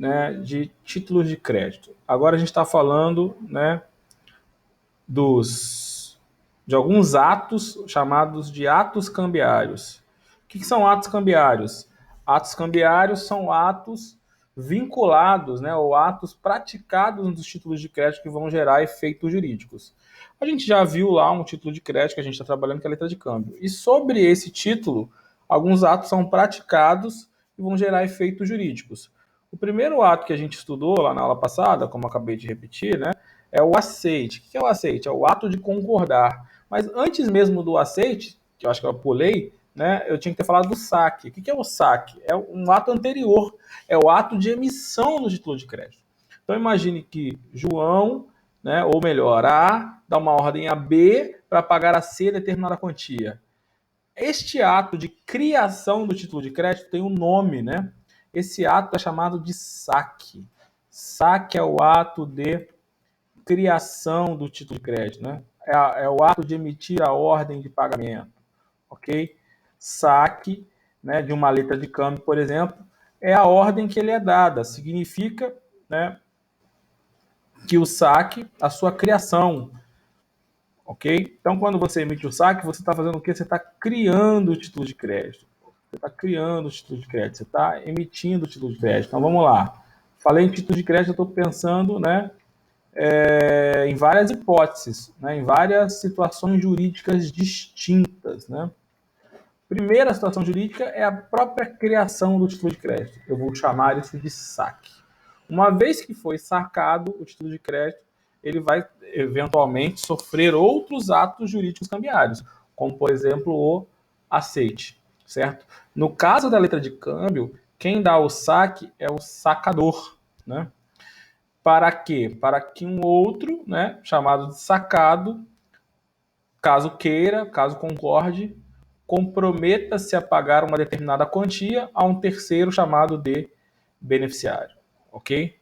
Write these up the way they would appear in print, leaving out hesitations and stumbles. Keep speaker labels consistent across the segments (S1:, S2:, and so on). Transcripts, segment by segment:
S1: né, de títulos de crédito. Agora a gente está falando, né, de alguns atos chamados de atos cambiários. O que são atos cambiários? Atos cambiários são atos vinculados, né, ou atos praticados nos títulos de crédito que vão gerar efeitos jurídicos. A gente já viu lá um título de crédito que a gente está trabalhando, que é a letra de câmbio. E sobre esse título, alguns atos são praticados e vão gerar efeitos jurídicos. O primeiro ato que a gente estudou lá na aula passada, como eu acabei de repetir, né, é o aceite. O que é o aceite? É o ato de concordar. Mas antes mesmo do aceite, que eu acho que eu pulei, né, eu tinha que ter falado do saque. O que é o saque? É um ato anterior, é o ato de emissão do título de crédito. Então imagine que João, né, ou melhor, A, dá uma ordem a B para pagar a C determinada quantia. Este ato de criação do título de crédito tem um nome, né? Esse ato é chamado de saque. Saque é o ato de criação do título de crédito, né? É o ato de emitir a ordem de pagamento, ok? Saque, né, de uma letra de câmbio, por exemplo, é a ordem que ele é dada. Significa, né, que o saque, a sua criação, ok? Então, quando você emite o saque, você está fazendo o quê? Você está criando o título de crédito. Você está criando o título de crédito. Você está emitindo o título de crédito. Então, vamos lá. Falei em título de crédito, eu estou pensando, né, em várias hipóteses, né, em várias situações jurídicas distintas, né? Primeira situação jurídica é a própria criação do título de crédito. Eu vou chamar isso de saque. Uma vez que foi sacado o título de crédito, ele vai eventualmente sofrer outros atos jurídicos cambiários, como por exemplo o aceite, certo? No caso da letra de câmbio, quem dá o saque é o sacador, né? Para quê? Para que um outro, né, chamado de sacado, caso queira, caso concorde, comprometa-se a pagar uma determinada quantia a um terceiro chamado de beneficiário, ok?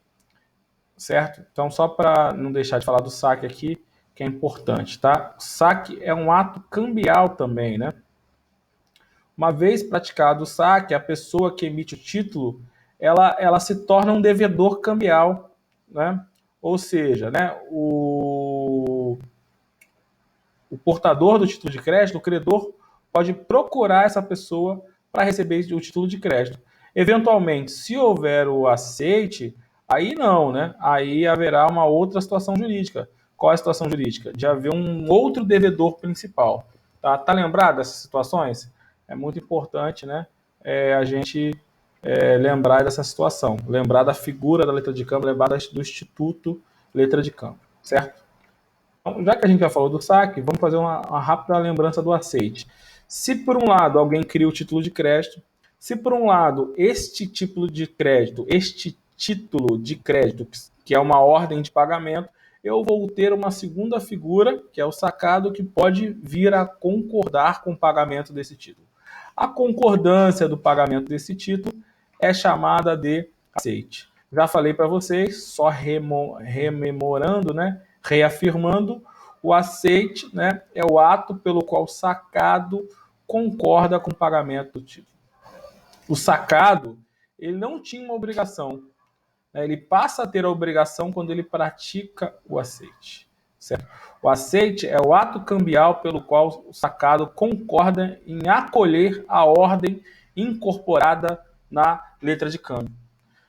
S1: Certo? Então, só para não deixar de falar do saque aqui, que é importante, tá? O saque é um ato cambial também, né? Uma vez praticado o saque, a pessoa que emite o título, ela se torna um devedor cambial, né? Ou seja, né, o portador do título de crédito, o credor, pode procurar essa pessoa para receber o título de crédito. Eventualmente, se houver o aceite, aí não, né? Aí haverá uma outra situação jurídica. Qual é a situação jurídica? De haver um outro devedor principal. Tá lembrado dessas situações? É muito importante, né? A gente lembrar dessa situação, lembrar da figura da letra de câmbio, lembrar do instituto letra de câmbio, certo? Então, já que a gente já falou do saque, vamos fazer uma rápida lembrança do aceite. Se por um lado alguém cria o título de crédito, se por um lado este título de crédito, que é uma ordem de pagamento, eu vou ter uma segunda figura, que é o sacado, que pode vir a concordar com o pagamento desse título. A concordância do pagamento desse título é chamada de aceite. Já falei para vocês, só rememorando, né? Reafirmando, o aceite, né, é o ato pelo qual o sacado concorda com o pagamento do título. O sacado, ele não tinha uma obrigação, né, ele passa a ter a obrigação quando ele pratica o aceite, certo? O aceite é o ato cambial pelo qual o sacado concorda em acolher a ordem incorporada na letra de câmbio.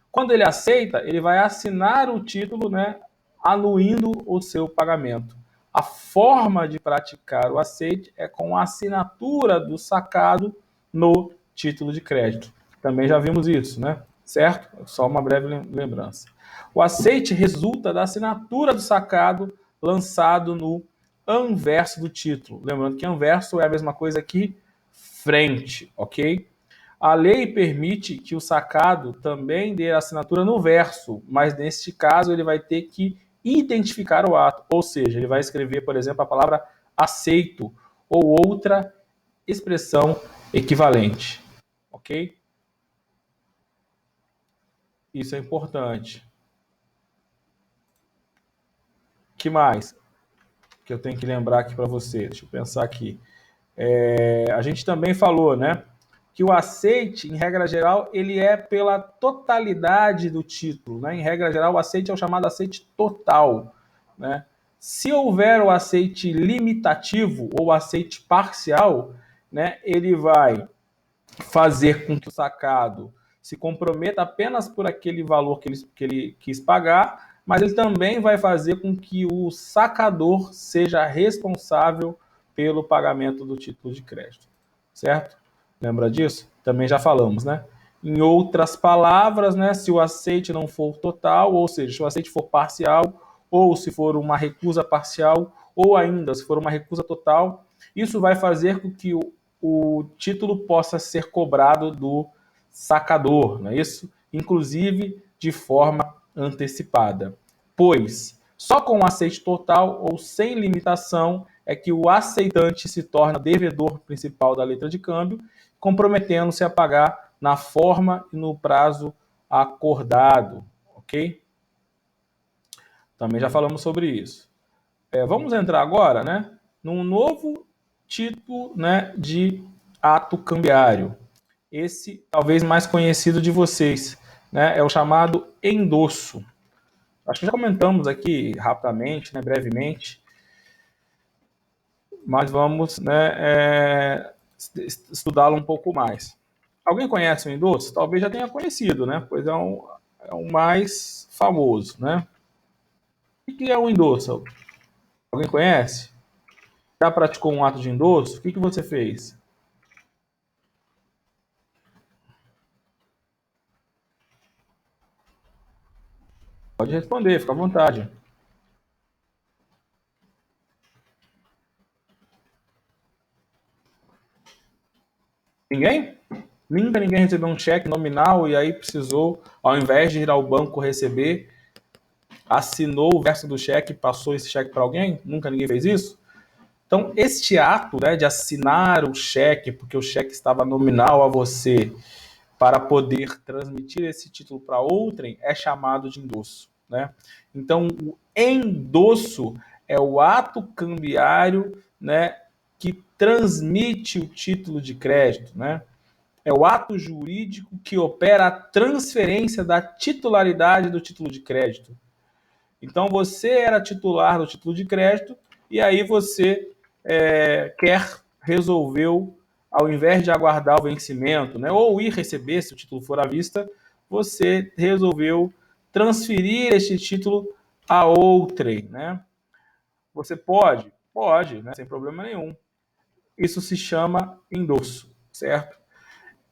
S1: Quando ele aceita, ele vai assinar o título, né, anuindo o seu pagamento. A forma de praticar o aceite é com a assinatura do sacado no título de crédito. Também já vimos isso, né? Certo? Só uma breve lembrança. O aceite resulta da assinatura do sacado lançado no anverso do título. Lembrando que anverso é a mesma coisa que frente, ok? A lei permite que o sacado também dê a assinatura no verso, mas neste caso ele vai ter que identificar o ato, ou seja, ele vai escrever, por exemplo, a palavra aceito ou outra expressão equivalente, ok? Isso é importante. O que mais que eu tenho que lembrar aqui para você? Deixa eu pensar aqui. A gente também falou, né, que o aceite, em regra geral, ele é pela totalidade do título, né? Em regra geral, o aceite é o chamado aceite total, né? Se houver o aceite limitativo ou aceite parcial, né, ele vai fazer com que o sacado se comprometa apenas por aquele valor que ele quis pagar, mas ele também vai fazer com que o sacador seja responsável pelo pagamento do título de crédito, certo? Lembra disso? Também já falamos, né? Em outras palavras, né, se o aceite não for total, ou seja, se o aceite for parcial, ou se for uma recusa parcial, ou ainda se for uma recusa total, isso vai fazer com que o título possa ser cobrado do sacador, não é isso? Inclusive de forma antecipada. Pois só com o aceite total ou sem limitação é que o aceitante se torna devedor principal da letra de câmbio, comprometendo-se a pagar na forma e no prazo acordado, ok? Também já falamos sobre isso. Vamos entrar agora, né, num novo tipo, né, de ato cambiário. Esse talvez mais conhecido de vocês, né, é o chamado endosso. Acho que já comentamos aqui rapidamente, né, brevemente, mas vamos, né, estudá-lo um pouco mais. Alguém conhece o endosso? Talvez já tenha conhecido, né, pois é o mais famoso, né? O que é o endosso? Alguém conhece? Já praticou um ato de endosso? O que você fez? Pode responder, fica à vontade. Ninguém? Nunca ninguém recebeu um cheque nominal e aí precisou, ao invés de ir ao banco receber, assinou o verso do cheque e passou esse cheque para alguém? Nunca ninguém fez isso? Então, este ato, né, de assinar o cheque, porque o cheque estava nominal a você, para poder transmitir esse título para outrem, é chamado de endosso, né? Então, o endosso é o ato cambiário, né, que transmite o título de crédito, né? É o ato jurídico que opera a transferência da titularidade do título de crédito. Então, você era titular do título de crédito e aí você resolveu, ao invés de aguardar o vencimento, né, ou ir receber, se o título for à vista, você resolveu transferir este título a outrem, né? Você pode? Pode, né, sem problema nenhum. Isso se chama endosso, certo?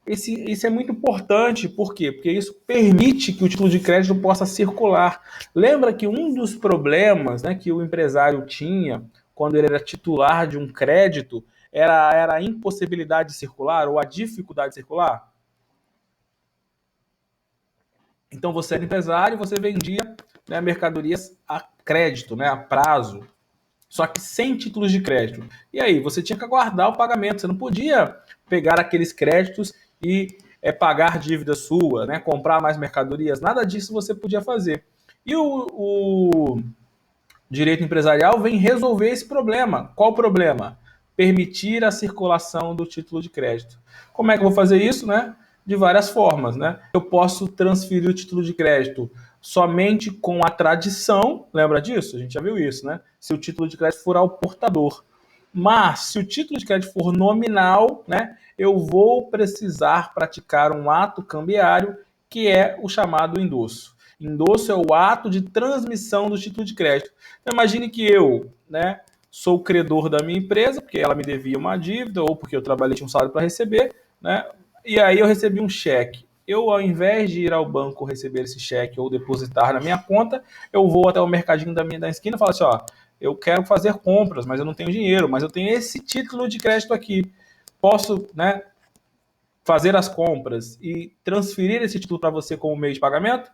S1: Isso é muito importante, por quê? Porque isso permite que o título de crédito possa circular. Lembra que um dos problemas, né, que o empresário tinha quando ele era titular de um crédito era a impossibilidade de circular ou a dificuldade de circular? Então você era empresário, você vendia, né, mercadorias a crédito, né, a prazo, só que sem títulos de crédito. E aí, você tinha que aguardar o pagamento, você não podia pegar aqueles créditos e pagar dívida sua, né, comprar mais mercadorias, nada disso você podia fazer. E o direito empresarial vem resolver esse problema. Qual o problema? Permitir a circulação do título de crédito. Como é que eu vou fazer isso, né? De várias formas, né? Eu posso transferir o título de crédito somente com a tradição, lembra disso? A gente já viu isso, né? Se o título de crédito for ao portador. Mas, se o título de crédito for nominal, né, eu vou precisar praticar um ato cambiário, que é o chamado endosso. Endosso é o ato de transmissão do título de crédito. Então, imagine que eu, né, sou credor da minha empresa, porque ela me devia uma dívida, ou porque eu trabalhei, tinha um salário para receber, né, e aí eu recebi um cheque. Eu, ao invés de ir ao banco receber esse cheque ou depositar na minha conta, eu vou até o mercadinho da esquina e falo assim, ó, eu quero fazer compras, mas eu não tenho dinheiro, mas eu tenho esse título de crédito aqui. Posso, né, fazer as compras e transferir esse título para você como meio de pagamento?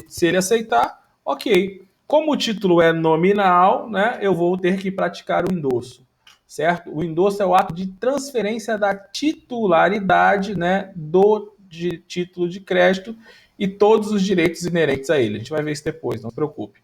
S1: Se ele aceitar, ok. Como o título é nominal, né, eu vou ter que praticar o endosso, certo? O endosso é o ato de transferência da titularidade, né, de título de crédito e todos os direitos inerentes a ele. A gente vai ver isso depois, não se preocupe.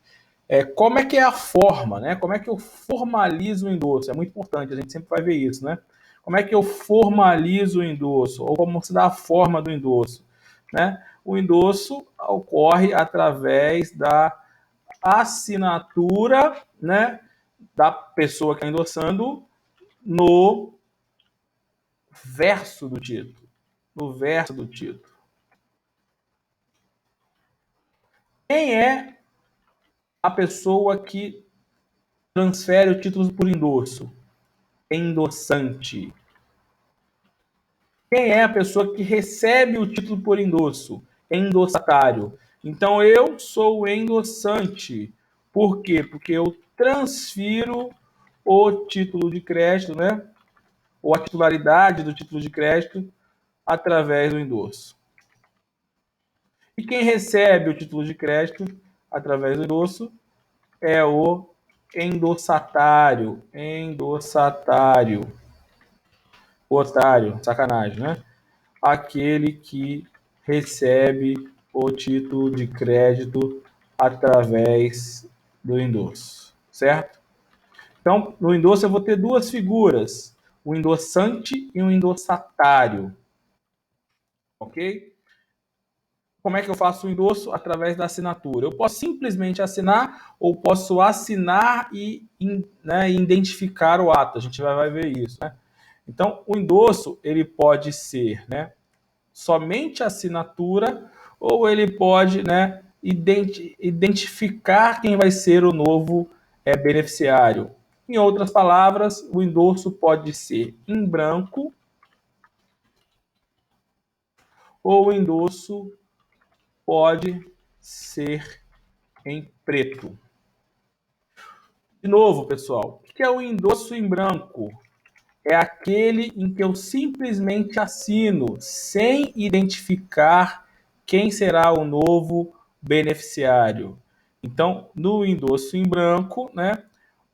S1: Como é que é a forma, né? Como é que eu formalizo o endosso? É muito importante, a gente sempre vai ver isso, né? Como é que eu formalizo o endosso? Ou como se dá a forma do endosso? Né? O endosso ocorre através da assinatura, né, da pessoa que está endossando no verso do título. No verso do título. Quem é a pessoa que transfere o título por endosso? Endossante. Quem é a pessoa que recebe o título por endosso? Endossatário. Então eu sou o endossante. Por quê? Porque eu transfiro o título de crédito, né? Ou a titularidade do título de crédito através do endosso. E quem recebe o título de crédito através do endosso é o endossatário. Endossatário. Otário, sacanagem, né? Aquele que recebe o título de crédito através do endosso, certo? Então, no endosso eu vou ter duas figuras, o endossante e o endossatário, ok? Como é que eu faço o endosso? Através da assinatura. Eu posso simplesmente assinar ou posso assinar e né, identificar o ato. A gente vai ver isso, né? Então, o endosso ele pode ser, né, somente assinatura ou ele pode, né, identificar quem vai ser o novo beneficiário. Em outras palavras, o endosso pode ser em branco ou o endosso pode ser em preto. De novo, pessoal, o que é o endosso em branco? É aquele em que eu simplesmente assino, sem identificar quem será o novo beneficiário. Então, no endosso em branco, né,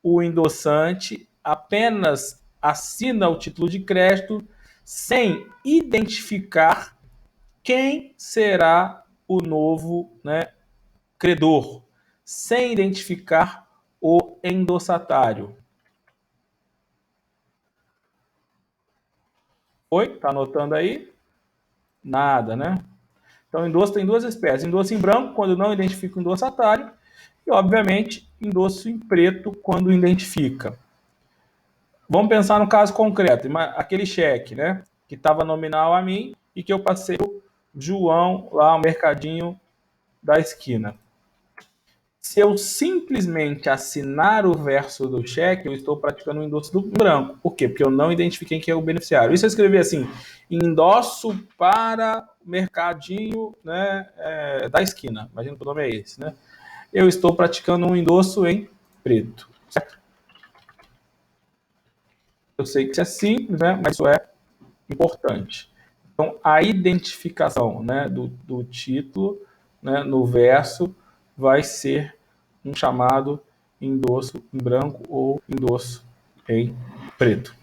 S1: o endossante apenas assina o título de crédito sem identificar quem será o novo, né, credor, sem identificar o endossatário. Oi? Tá anotando aí? Nada, né? Então, endosso tem duas espécies. Endosso em branco, quando não identifica o endossatário, e, obviamente, endosso em preto, quando identifica. Vamos pensar no caso concreto, aquele cheque, né? Que estava nominal a mim e que eu passei o João lá, o mercadinho da esquina. Se eu simplesmente assinar o verso do cheque, eu estou praticando o endosso do branco. Por quê? Porque eu não identifiquei quem é o beneficiário. E se eu escrever assim, endosso para o mercadinho, né, da esquina, imagina que o nome é esse, né? Eu estou praticando um endosso em preto. Certo? Eu sei que isso é simples, né, mas isso é importante. Então, a identificação, né, do título, né, no verso vai ser um chamado endosso em branco ou endosso em preto.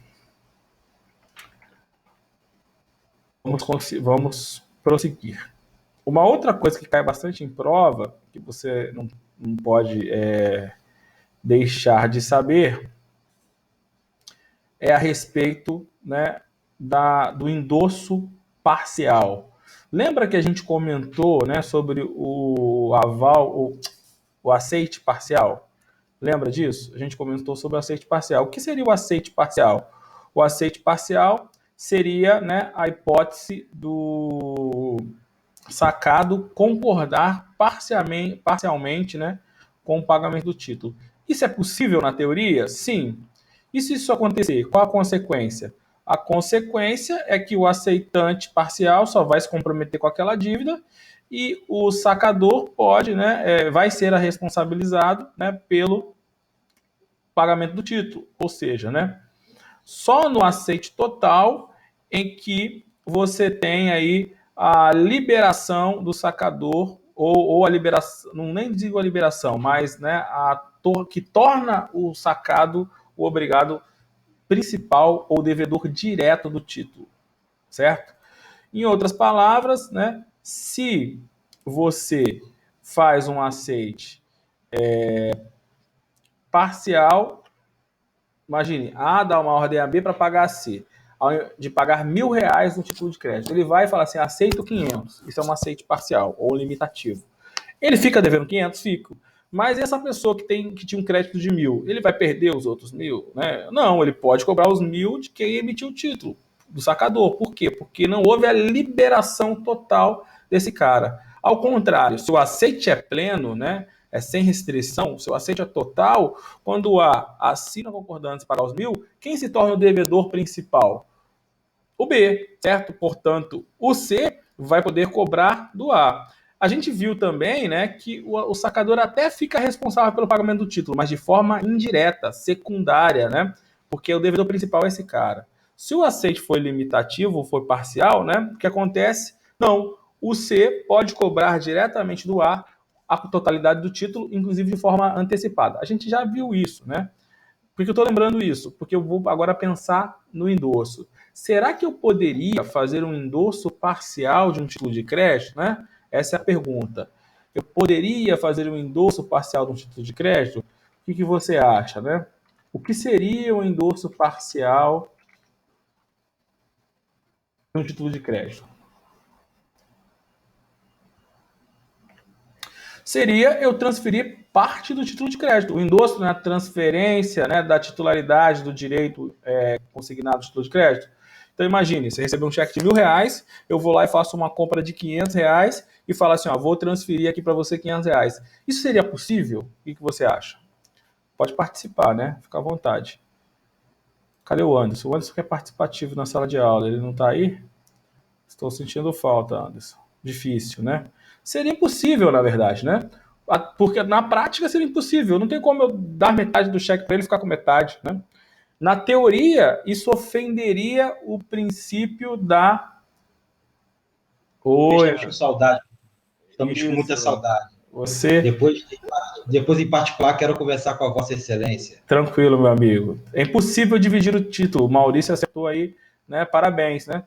S1: Vamos prosseguir. Uma outra coisa que cai bastante em prova, que você não pode deixar de saber, é a respeito, né, do endosso parcial. Lembra que a gente comentou, né, sobre o aval, o aceite parcial? Lembra disso? A gente comentou sobre o aceite parcial. O que seria o aceite parcial? O aceite parcial seria, né, a hipótese do sacado concordar parcialmente, né, com o pagamento do título. Isso é possível na teoria? Sim. E se isso acontecer, qual a consequência? A consequência é que o aceitante parcial só vai se comprometer com aquela dívida e o sacador pode, né, vai ser responsabilizado, né, pelo pagamento do título. Ou seja, né, só no aceite total em que você tem aí a liberação do sacador ou a liberação, não nem digo a liberação, mas, né, que torna o sacado o obrigado principal ou devedor direto do título, certo? Em outras palavras, né, se você faz um aceite parcial, imagine, A dá uma ordem a B para pagar a C. de pagar R$ 1.000 no título de crédito. Ele vai e fala assim, aceito 500. Isso é um aceite parcial ou limitativo. Ele fica devendo 500? Fica. Mas essa pessoa que tinha um crédito de 1.000, ele vai perder os outros 1.000? Né? Não, ele pode cobrar os 1.000 de quem emitiu o título, do sacador. Por quê? Porque não houve a liberação total desse cara. Ao contrário, se o aceite é pleno, né, é sem restrição, se o aceite é total, quando o A assina a concordância para os 1.000, quem se torna o devedor principal? O B, certo? Portanto, o C vai poder cobrar do A. A gente viu também, né, que o sacador até fica responsável pelo pagamento do título, mas de forma indireta, secundária, né? Porque o devedor principal é esse cara. Se o aceite for limitativo ou for parcial, né, o que acontece? Não, o C pode cobrar diretamente do A totalidade do título, inclusive de forma antecipada. A gente já viu isso, né? Por que eu estou lembrando isso? Porque eu vou agora pensar no endosso. Será que eu poderia fazer um endosso parcial de um título de crédito? Né? Essa é a pergunta. Eu poderia fazer um endosso parcial de um título de crédito? O que você acha? Né? O que seria um endosso parcial de um título de crédito? Seria eu transferir parte do título de crédito. O endosso, né, a transferência, né, da titularidade do direito consignado do título de crédito. Então imagine, você recebeu um cheque de R$ 1.000, eu vou lá e faço uma compra de R$ 500 e falo assim, ó, vou transferir aqui para você R$ 500. Isso seria possível? O que você acha? Pode participar, né? Fica à vontade. Cadê o Anderson? O Anderson que é participativo na sala de aula, ele não está aí? Estou sentindo falta, Anderson. Difícil, né? Seria impossível, na verdade, né? Porque na prática seria impossível. Não tem como eu dar metade do cheque para ele e ficar com metade, né? Na teoria, isso ofenderia o princípio da...
S2: Oi,
S1: Oi,
S2: estamos com saudade. Estamos com muita
S1: isso.
S2: saudade.
S1: Você...
S2: Depois, em particular, quero conversar com a Vossa Excelência.
S1: Tranquilo, meu amigo. É impossível dividir o título. O Maurício acertou aí, né? Parabéns, né?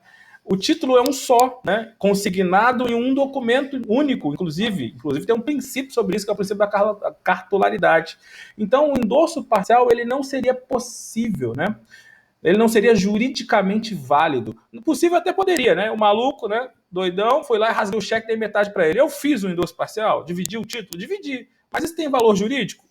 S1: O título é um só, né? Consignado em um documento único, inclusive. Inclusive tem um princípio sobre isso, que é o princípio da cartularidade. Então, o endosso parcial, ele não seria possível, né? Ele não seria juridicamente válido. Possível até poderia, né? O maluco, né? Doidão, foi lá e rasgou o cheque e dei metade para ele. Eu fiz o endosso parcial, dividi o título, dividi. Mas isso tem valor jurídico?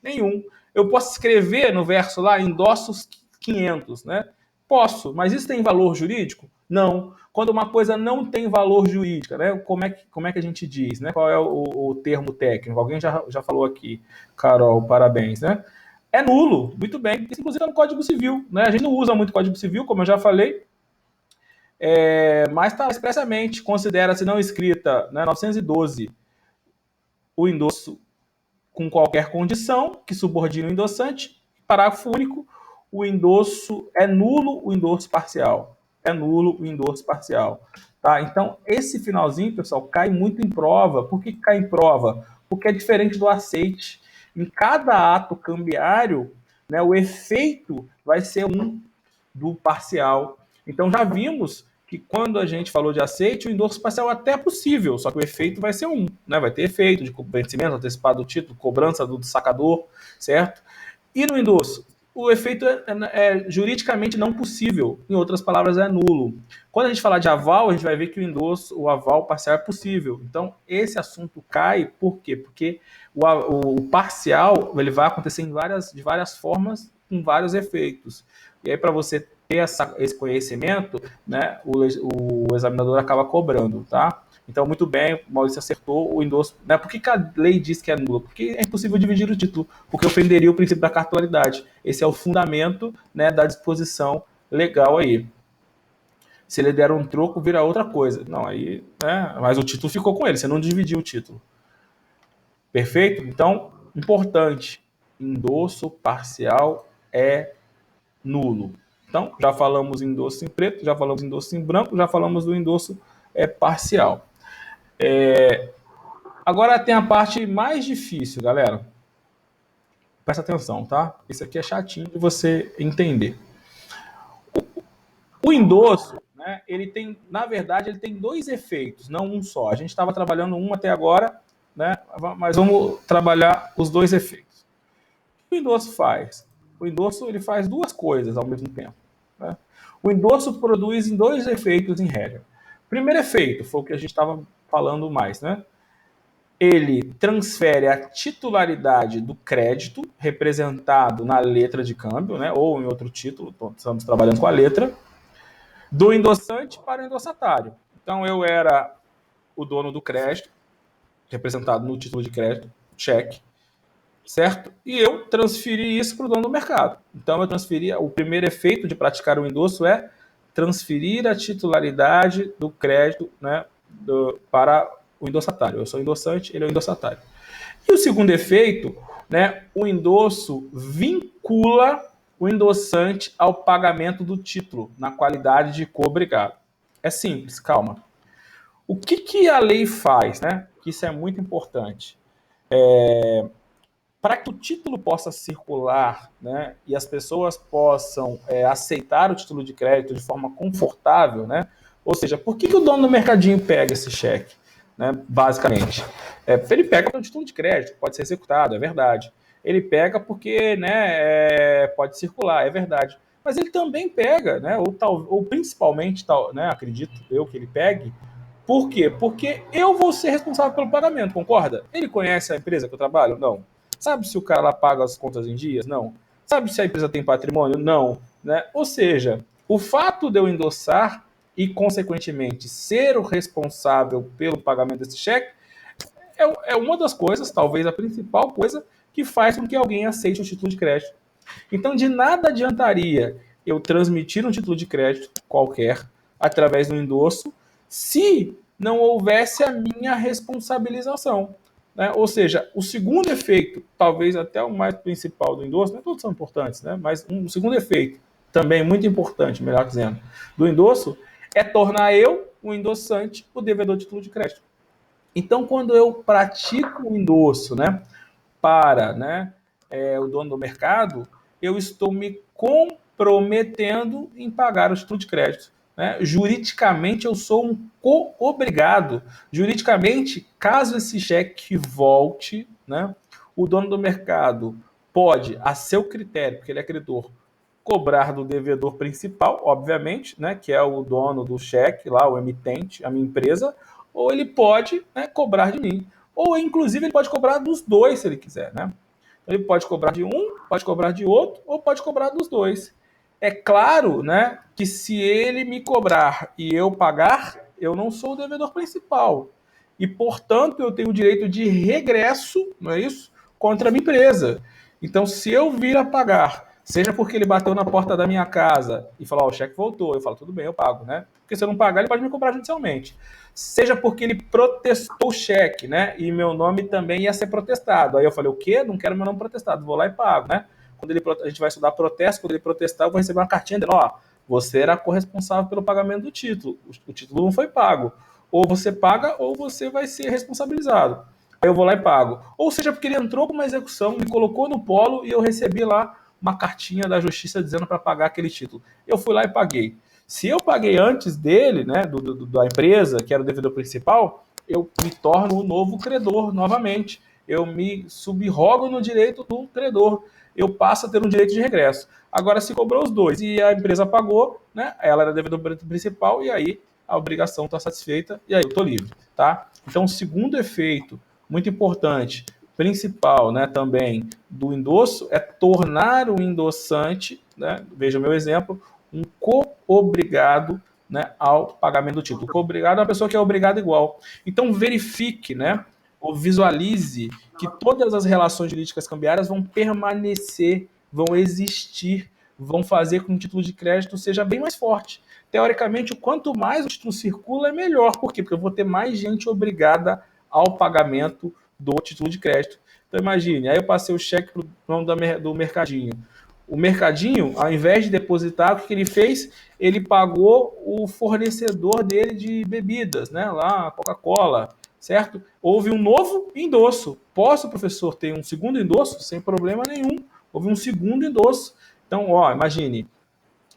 S1: Nenhum. Eu posso escrever no verso lá, endossos 500, né? Posso, mas isso tem valor jurídico? Não. Quando uma coisa não tem valor jurídico, né? Como é que a gente diz, né? Qual é o termo técnico? Alguém já falou aqui, Carol, parabéns, né? É nulo, muito bem. Isso, inclusive, é no Código Civil, né? A gente não usa muito Código Civil, como eu já falei, mas está expressamente, considera-se não escrita, né, 912, o endosso com qualquer condição que subordine o endossante. Parágrafo único, o endosso é nulo, o endosso parcial. É nulo o endosso parcial. Tá? Então, esse finalzinho, pessoal, cai muito em prova. Por que cai em prova? Porque é diferente do aceite. Em cada ato cambiário, né, o efeito vai ser um do parcial. Então, já vimos que quando a gente falou de aceite, o endosso parcial até é possível, só que o efeito vai ser um, né? Vai ter efeito de vencimento antecipado do título, cobrança do sacador, certo? E no endosso, o efeito é juridicamente não possível, em outras palavras, é nulo. Quando a gente falar de aval, a gente vai ver que o endosso, o aval parcial é possível. Então, esse assunto cai, por quê? Porque o parcial ele vai acontecer de várias formas, com vários efeitos. E aí, para você ter esse conhecimento, né, o examinador acaba cobrando, tá? Então, muito bem, o Maurício acertou o endosso. Né? Por que a lei diz que é nula? Porque é impossível dividir o título, porque ofenderia o princípio da cartularidade. Esse é o fundamento, né, da disposição legal aí. Se ele der um troco, vira outra coisa. Não, aí, né, mas o título ficou com ele, você não dividiu o título. Perfeito? Então, importante, endosso parcial é nulo. Então, já falamos em endosso em preto, já falamos em endosso em branco, já falamos do endosso parcial. Agora tem a parte mais difícil, galera. Presta atenção, tá? Isso aqui é chatinho de você entender. O endosso, né, ele tem, na verdade, ele tem dois efeitos, não um só. A gente estava trabalhando um até agora, né? Mas vamos trabalhar os dois efeitos. O que o endosso faz? O endosso ele faz duas coisas ao mesmo tempo. Né? O endosso produz em dois efeitos, em regra. Primeiro efeito, foi o que a gente estava falando mais, né? Ele transfere a titularidade do crédito, representado na letra de câmbio, né, ou em outro título, estamos trabalhando com a letra, do endossante para o endossatário. Então, eu era o dono do crédito, representado no título de crédito, cheque, certo? E eu transferi isso para o dono do mercado. Então, eu transferi, o primeiro efeito de praticar o endosso é transferir a titularidade do crédito, né, para o endossatário. Eu sou o endossante, ele é o endossatário. E o segundo efeito, né, o endosso vincula o endossante ao pagamento do título, na qualidade de co-obrigado. É simples, calma. O que a lei faz, né? Que isso é muito importante. Para que o título possa circular, né, e as pessoas possam aceitar o título de crédito de forma confortável, né? Ou seja, por que o dono do mercadinho pega esse cheque? Né, basicamente, ele pega para o título de crédito, pode ser executado, é verdade. Ele pega porque, né, pode circular, é verdade. Mas ele também pega, né, ou principalmente, né, acredito eu que ele pegue. Por quê? Porque eu vou ser responsável pelo pagamento, concorda? Ele conhece a empresa que eu trabalho? Não. Sabe se o cara lá paga as contas em dias? Não. Sabe se a empresa tem patrimônio? Não. Né? Ou seja, o fato de eu endossar e, consequentemente, ser o responsável pelo pagamento desse cheque é uma das coisas, talvez a principal coisa, que faz com que alguém aceite o título de crédito. Então, de nada adiantaria eu transmitir um título de crédito qualquer através do endosso se não houvesse a minha responsabilização. Né? Ou seja, o segundo efeito, talvez até o mais principal do endosso, não todos são importantes, né? Mas um segundo efeito, também muito importante, melhor dizendo, do endosso, é tornar eu, o endossante, o devedor de título de crédito. Então, quando eu pratico o endosso, né, para, né, o dono do mercado, eu estou me comprometendo em pagar o título de crédito. Né? Juridicamente, eu sou um co-obrigado. Juridicamente, caso esse cheque volte, né, o dono do mercado pode, a seu critério, porque ele é credor, cobrar do devedor principal, obviamente, né, que é o dono do cheque, lá, o emitente, a minha empresa, ou ele pode, né, cobrar de mim. Ou, inclusive, ele pode cobrar dos dois, se ele quiser. Né? Ele pode cobrar de um, pode cobrar de outro, ou pode cobrar dos dois. É claro, né, que se ele me cobrar e eu pagar, eu não sou o devedor principal. E, portanto, eu tenho o direito de regresso, não é isso? Contra a minha empresa. Então, se eu vir a pagar, seja porque ele bateu na porta da minha casa e falou, o cheque voltou, eu falo, tudo bem, eu pago, né? Porque se eu não pagar, ele pode me cobrar judicialmente. Seja porque ele protestou o cheque, né? E meu nome também ia ser protestado. Aí eu falei, o quê? Não quero meu nome protestado, vou lá e pago, né? Quando a gente vai estudar protesto, quando ele protestar, eu vou receber uma cartinha dizendo, ó, você era corresponsável pelo pagamento do título. O título não foi pago. Ou você paga, ou você vai ser responsabilizado. Aí eu vou lá e pago. Ou seja, porque ele entrou com uma execução, me colocou no polo e eu recebi lá uma cartinha da justiça dizendo para pagar aquele título. Eu fui lá e paguei. Se eu paguei antes dele, né, da empresa, que era o devedor principal, eu me torno o novo credor novamente. Eu me subrogo no direito do credor. Eu passo a ter um direito de regresso. Agora, se cobrou os dois e a empresa pagou, né, ela era devedor principal e aí a obrigação está satisfeita e aí eu estou livre. Tá? Então, o segundo efeito, muito importante, principal, né, também do endosso, é tornar o endossante, né, veja o meu exemplo, um co-obrigado, né, ao pagamento do título. Co-obrigado é uma pessoa que é obrigada igual. Então, verifique, né, ou visualize que todas as relações jurídicas cambiárias vão permanecer, vão existir, vão fazer com que o título de crédito seja bem mais forte. Teoricamente, quanto mais o título circula, é melhor. Por quê? Porque eu vou ter mais gente obrigada ao pagamento do título de crédito. Então, imagine, aí eu passei o cheque para o dono do mercadinho. O mercadinho, ao invés de depositar, o que ele fez? Ele pagou o fornecedor dele de bebidas, né? Lá, a Coca-Cola, certo? Houve um novo endosso. Posso, professor, ter um segundo endosso? Sem problema nenhum. Houve um segundo endosso. Então, ó, imagine,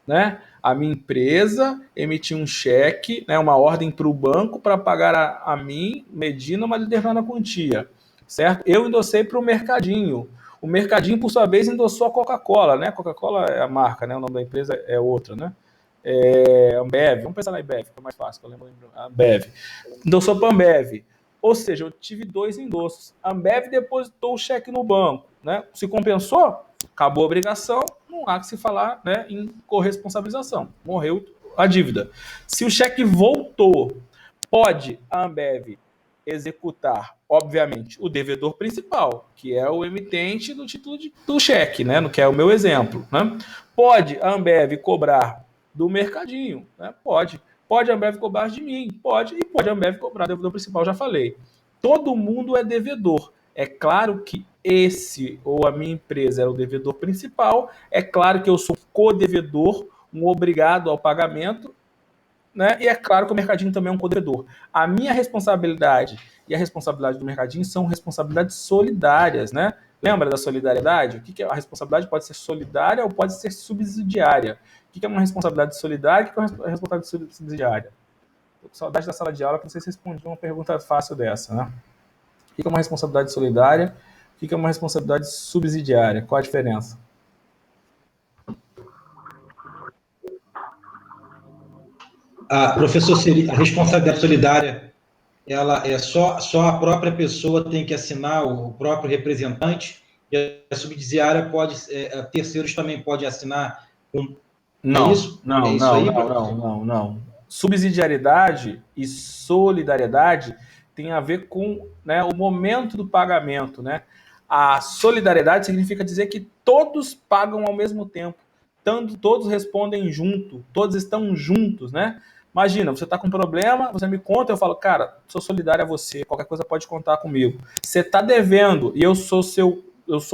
S1: né? A minha empresa emitiu um cheque, né, uma ordem para o banco para pagar a mim, Medina, uma determinada quantia, certo? Eu endossei para o Mercadinho. O Mercadinho, por sua vez, endossou a Coca-Cola, né? Coca-Cola é a marca, né? O nome da empresa é outra, né? Ambev, vamos pensar na Ambev, que é mais fácil, que eu lembro. Ambev. Endossou para Ambev. Ou seja, eu tive 2 endossos. A Ambev depositou o cheque no banco. Né? Se compensou, acabou a obrigação, não há que se falar, né, em corresponsabilização. Morreu a dívida. Se o cheque voltou, pode a Ambev executar, obviamente, o devedor principal, que é o emitente do título do cheque, né, no que é o meu exemplo. Né? Pode a Ambev cobrar do mercadinho, né? Pode. Pode a Ambev cobrar de mim? Pode. E pode a Ambev cobrar do devedor principal, já falei. Todo mundo é devedor. É claro que esse ou a minha empresa é o devedor principal. É claro que eu sou co-devedor, um obrigado ao pagamento, né? E é claro que o mercadinho também é um co-devedor. A minha responsabilidade e a responsabilidade do mercadinho são responsabilidades solidárias, né? Lembra da solidariedade? O que é a responsabilidade? Pode ser solidária ou pode ser subsidiária. O que é uma responsabilidade solidária e o que é uma responsabilidade subsidiária? Tô com saudade da sala de aula, que vocês respondiam uma pergunta fácil dessa, né? O que é uma responsabilidade solidária? O que é uma responsabilidade subsidiária? Qual a diferença?
S2: Professor, a responsabilidade solidária, ela é só a própria pessoa tem que assinar, o próprio representante, e a subsidiária pode, terceiros também podem assinar. É
S1: Não,
S2: isso? É
S1: não,
S2: isso
S1: não,
S2: aí,
S1: não, não,
S2: professor?
S1: não, não. Subsidiariedade e solidariedade tem a ver com, né, o momento do pagamento, né? A solidariedade significa dizer que todos pagam ao mesmo tempo, tanto todos respondem junto, todos estão juntos, né? Imagina, você está com um problema, você me conta, eu falo, cara, sou solidário a você, qualquer coisa pode contar comigo. Você está devendo e eu sou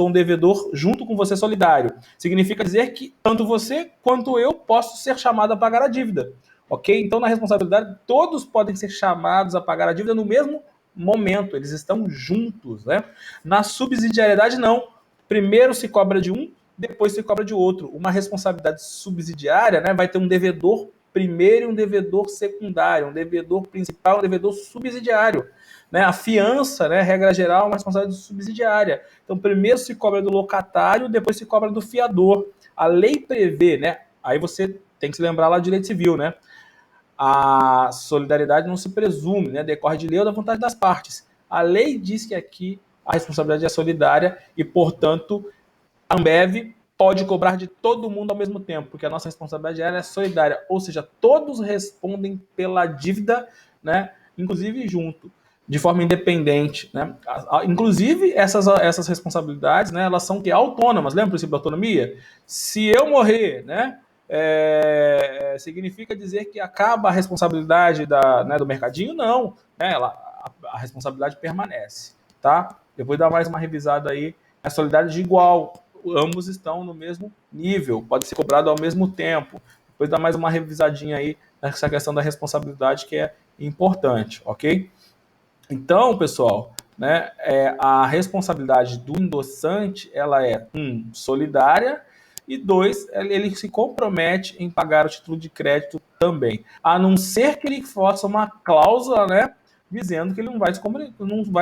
S1: um devedor junto com você solidário. Significa dizer que tanto você quanto eu posso ser chamado a pagar a dívida. Ok? Então, na responsabilidade, todos podem ser chamados a pagar a dívida no mesmo momento, eles estão juntos. Né? Na subsidiariedade, não. Primeiro se cobra de um, depois se cobra de outro. Uma responsabilidade subsidiária, né, vai ter um devedor primeiro e um devedor secundário, um devedor principal e um devedor subsidiário. Né? A fiança, né, regra geral, é uma responsabilidade subsidiária. Então, primeiro se cobra do locatário, depois se cobra do fiador. A lei prevê, né? Aí você tem que se lembrar lá de direito civil, né? A solidariedade não se presume, né? Decorre de lei ou da vontade das partes. A lei diz que aqui a responsabilidade é solidária e, portanto, a Ambev pode cobrar de todo mundo ao mesmo tempo, porque a nossa responsabilidade é solidária, ou seja, todos respondem pela dívida, né? Inclusive junto, de forma independente, né? Inclusive essas responsabilidades, né? Elas são autônomas. Lembra o princípio da autonomia? Se eu morrer, né? Significa dizer que acaba a responsabilidade né, do mercadinho? Não, né? A responsabilidade permanece, tá? Depois dá mais uma revisada aí. A solidariedade de igual, ambos estão no mesmo nível, pode ser cobrado ao mesmo tempo. Depois dá mais uma revisadinha aí nessa questão da responsabilidade que é importante, ok? Então, pessoal, né, a responsabilidade do endossante ela é solidária e dois, ele se compromete em pagar o título de crédito também, a não ser que ele faça uma cláusula, né, dizendo que ele não vai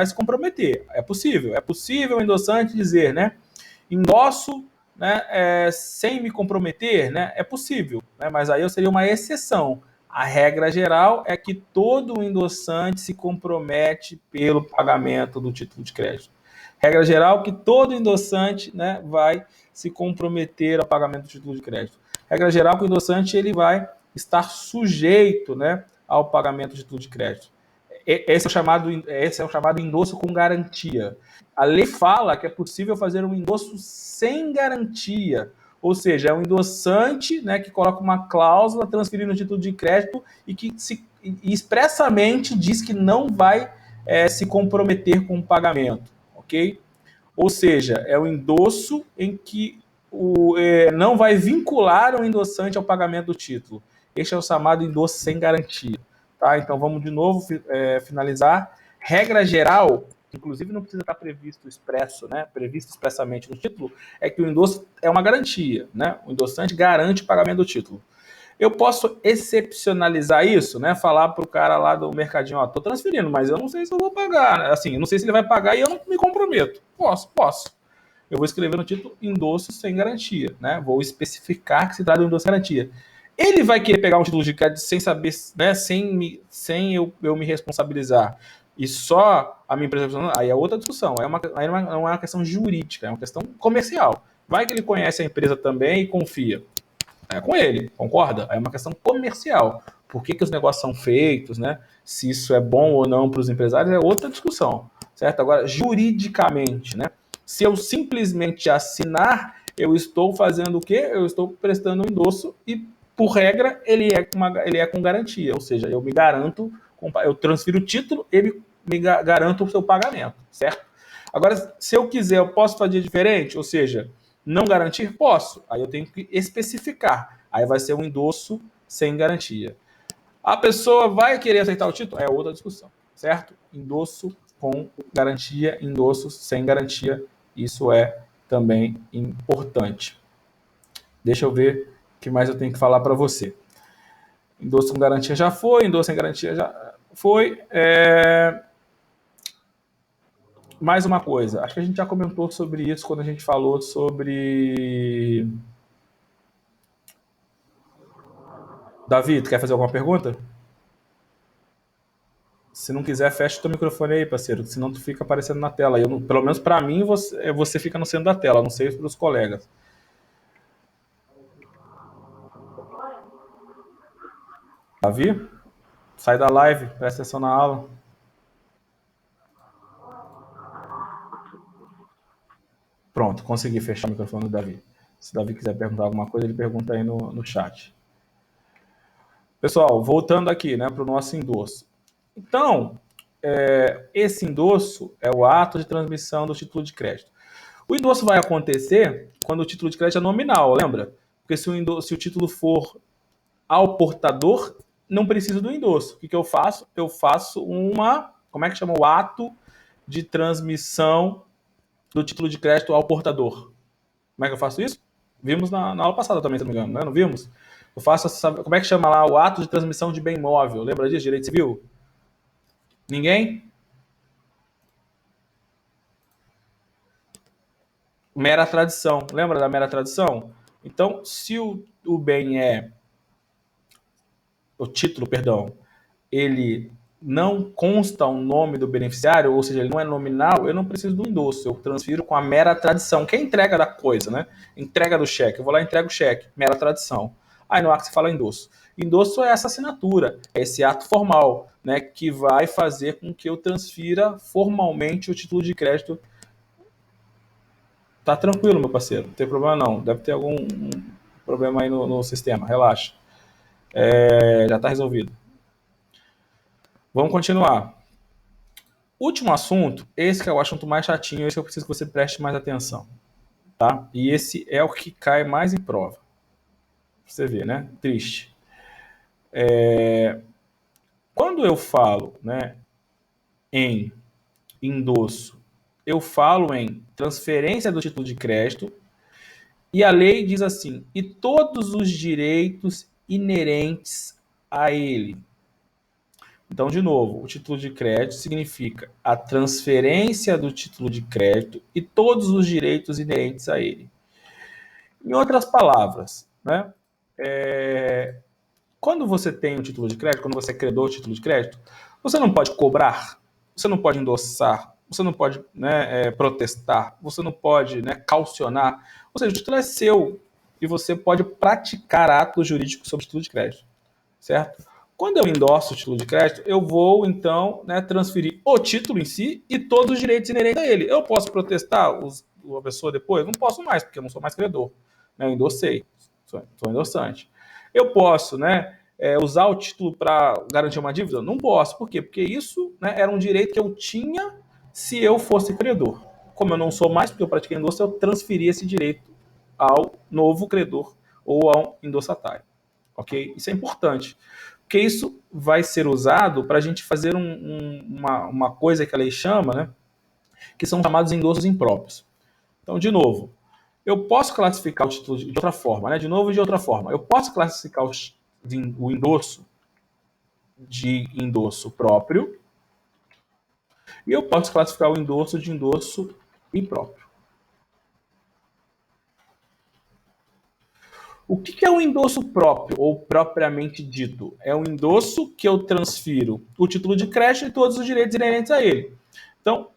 S1: se comprometer. É possível o endossante dizer, né, endosso, né, sem me comprometer, né, é possível, né, mas aí eu seria uma exceção. A regra geral é que todo endossante se compromete pelo pagamento do título de crédito. Regra geral que todo endossante, né, vai se comprometer ao pagamento do título de crédito. Regra geral que o endossante ele vai estar sujeito, né, ao pagamento do título de crédito. Esse é o chamado endosso com garantia. A lei fala que é possível fazer um endosso sem garantia, ou seja, é um endossante, né, que coloca uma cláusula transferindo o título de crédito e que expressamente diz que não vai se comprometer com o pagamento, ok? Ou seja, é o endosso em que não vai vincular o endossante ao pagamento do título. Este é o chamado endosso sem garantia. Tá? Então vamos de novo finalizar. Regra geral, inclusive não precisa estar previsto expresso, né? Previsto expressamente no título, é que o endosso é uma garantia, né? O endossante garante o pagamento do título. Eu posso excepcionalizar isso, né? Falar para o cara lá do mercadinho, ó, tô transferindo, mas eu não sei se eu vou pagar, né? Assim, eu não sei se ele vai pagar e eu não me comprometo. Posso. Eu vou escrever no título endosso sem garantia, né? Vou especificar que se trata de um endosso sem garantia. Ele vai querer pegar um título de crédito sem saber, né, sem eu me responsabilizar e só a minha empresa, aí é outra discussão, aí não é uma questão jurídica, é uma questão comercial. Vai que ele conhece a empresa também e confia. É com ele, concorda? É uma questão comercial. Por que os negócios são feitos, né? Se isso é bom ou não para os empresários é outra discussão, certo? Agora, juridicamente, né? Se eu simplesmente assinar, eu estou fazendo o quê? Eu estou prestando um endosso e, por regra, ele é com garantia, ou seja, eu me garanto, eu transfiro o título e me garanto o seu pagamento, certo? Agora, se eu quiser, eu posso fazer diferente, ou seja, não garantir? Posso. Aí eu tenho que especificar. Aí vai ser um endosso sem garantia. A pessoa vai querer aceitar o título? É outra discussão, certo? Endosso com garantia, endossos sem garantia. Isso é também importante. Deixa eu ver o que mais eu tenho que falar para você. Endosso com garantia já foi, endosso sem garantia já foi. Mais uma coisa, acho que a gente já comentou sobre isso quando a gente falou sobre. Davi, tu quer fazer alguma pergunta? Se não quiser, fecha o teu microfone aí, parceiro, senão tu fica aparecendo na tela. Pelo menos para mim, você fica no centro da tela, não sei para os colegas. Davi, sai da live, presta atenção na aula. Pronto, consegui fechar o microfone do Davi. Se o Davi quiser perguntar alguma coisa, ele pergunta aí no chat. Pessoal, voltando aqui, né, para o nosso endosso. Então, esse endosso é o ato de transmissão do título de crédito. O endosso vai acontecer quando o título de crédito é nominal, lembra? Porque se o título for ao portador, não preciso do endosso. O que eu faço? Eu faço como é que chama? O ato de transmissão do título de crédito ao portador. Como é que eu faço isso? Vimos na aula passada também, se não me engano, né? Não vimos? Eu faço, como é que chama lá? O ato de transmissão de bem móvel. Lembra disso? Direito civil? Ninguém? Mera tradição. Lembra da mera tradição? Então, se o bem o título, perdão, ele não consta o nome do beneficiário, ou seja, ele não é nominal, eu não preciso do endosso, eu transfiro com a mera tradição, que é a entrega da coisa, né? Entrega do cheque, eu vou lá e entrego o cheque, mera tradição. Aí no ato se fala endosso. Endosso é essa assinatura, é esse ato formal, né, que vai fazer com que eu transfira formalmente o título de crédito. Tá tranquilo, meu parceiro, não tem problema não, deve ter algum problema aí no sistema, relaxa. Já está resolvido. Vamos continuar. Último assunto, esse que é o assunto mais chatinho, esse que eu preciso que você preste mais atenção, tá? E esse é o que cai mais em prova. Você vê, né? Triste. Quando eu falo, né, em endosso, eu falo em transferência do título de crédito e a lei diz assim: e todos os direitos inerentes a ele. Então, de novo, o título de crédito significa a transferência do título de crédito e todos os direitos inerentes a ele. Em outras palavras, né, quando você tem um título de crédito, quando você credou o título de crédito, você não pode cobrar, você não pode endossar, você não pode, né, protestar, você não pode, né, caucionar. Ou seja, o título é seu e você pode praticar atos jurídicos sobre o título de crédito, certo? Quando eu endosso o título de crédito, eu vou, então, né, transferir o título em si e todos os direitos inerentes a ele. Eu posso protestar a pessoa depois? Não posso mais, porque eu não sou mais credor. Né? Eu endossei, sou endossante. Eu posso, né, usar o título para garantir uma dívida? Não posso. Por quê? Porque isso, né, era um direito que eu tinha se eu fosse credor. Como eu não sou mais, porque eu pratiquei endosso, eu transferi esse direito ao novo credor ou ao endossatário. Ok? Isso é importante. Porque isso vai ser usado para a gente fazer uma coisa que a lei chama, né, que são chamados endossos impróprios. Então, de novo, eu posso classificar o título de outra forma, né? De novo e de outra forma. Eu posso classificar o endosso de endosso próprio e eu posso classificar o endosso de endosso impróprio. O que é um endosso próprio, ou propriamente dito? É um endosso que eu transfiro o título de crédito e todos os direitos inerentes a ele. Então,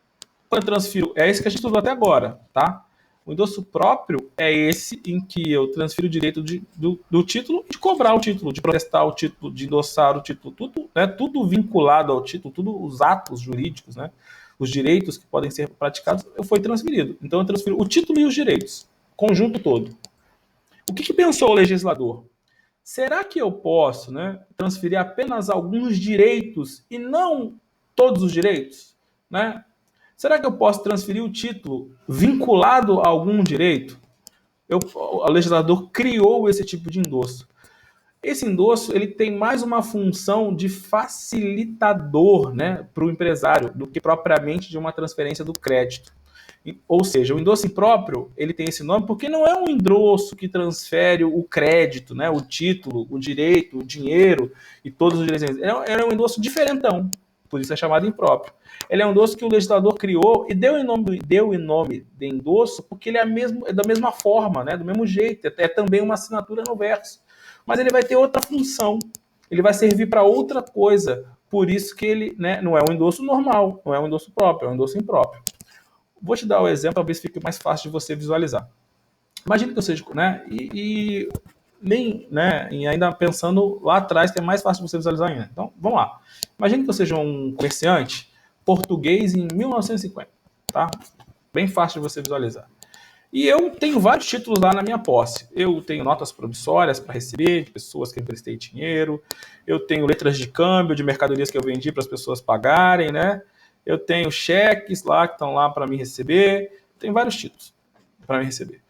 S1: quando eu transfiro, é esse que a gente estudou até agora, tá? O endosso próprio é esse em que eu transfiro o direito do título, de cobrar o título, de protestar o título, de endossar o título, tudo, né, tudo vinculado ao título, tudo os atos jurídicos, né, os direitos que podem ser praticados, foi transferido. Então eu transfiro o título e os direitos, conjunto todo. O que pensou o legislador? Será que eu posso, né, transferir apenas alguns direitos e não todos os direitos? Né? Será que eu posso transferir o título vinculado a algum direito? O legislador criou esse tipo de endosso. Esse endosso ele tem mais uma função de facilitador, né, para o empresário do que propriamente de uma transferência do crédito. Ou seja, o endosso impróprio ele tem esse nome porque não é um endosso que transfere o crédito, né, o título, o direito, o dinheiro e todos os direitos. É um endosso diferentão, por isso é chamado impróprio. Ele é um endosso que o legislador criou e deu em nome de endosso porque ele é da mesma forma, né, do mesmo jeito, é também uma assinatura no verso. Mas ele vai ter outra função, ele vai servir para outra coisa. Por isso que ele, né, não é um endosso normal, não é um endosso próprio, é um endosso impróprio. Vou te dar o exemplo, talvez fique mais fácil de você visualizar. Imagina que eu seja, né, nem, né, e ainda pensando lá atrás, que é mais fácil de você visualizar ainda. Então, vamos lá. Imagina que eu seja um comerciante português em 1950, tá? Bem fácil de você visualizar. E eu tenho vários títulos lá na minha posse. Eu tenho notas promissórias para receber de pessoas que eu emprestei dinheiro. Eu tenho letras de câmbio de mercadorias que eu vendi para as pessoas pagarem, né? Eu tenho cheques lá que estão lá para me receber. Tem vários títulos para me receber.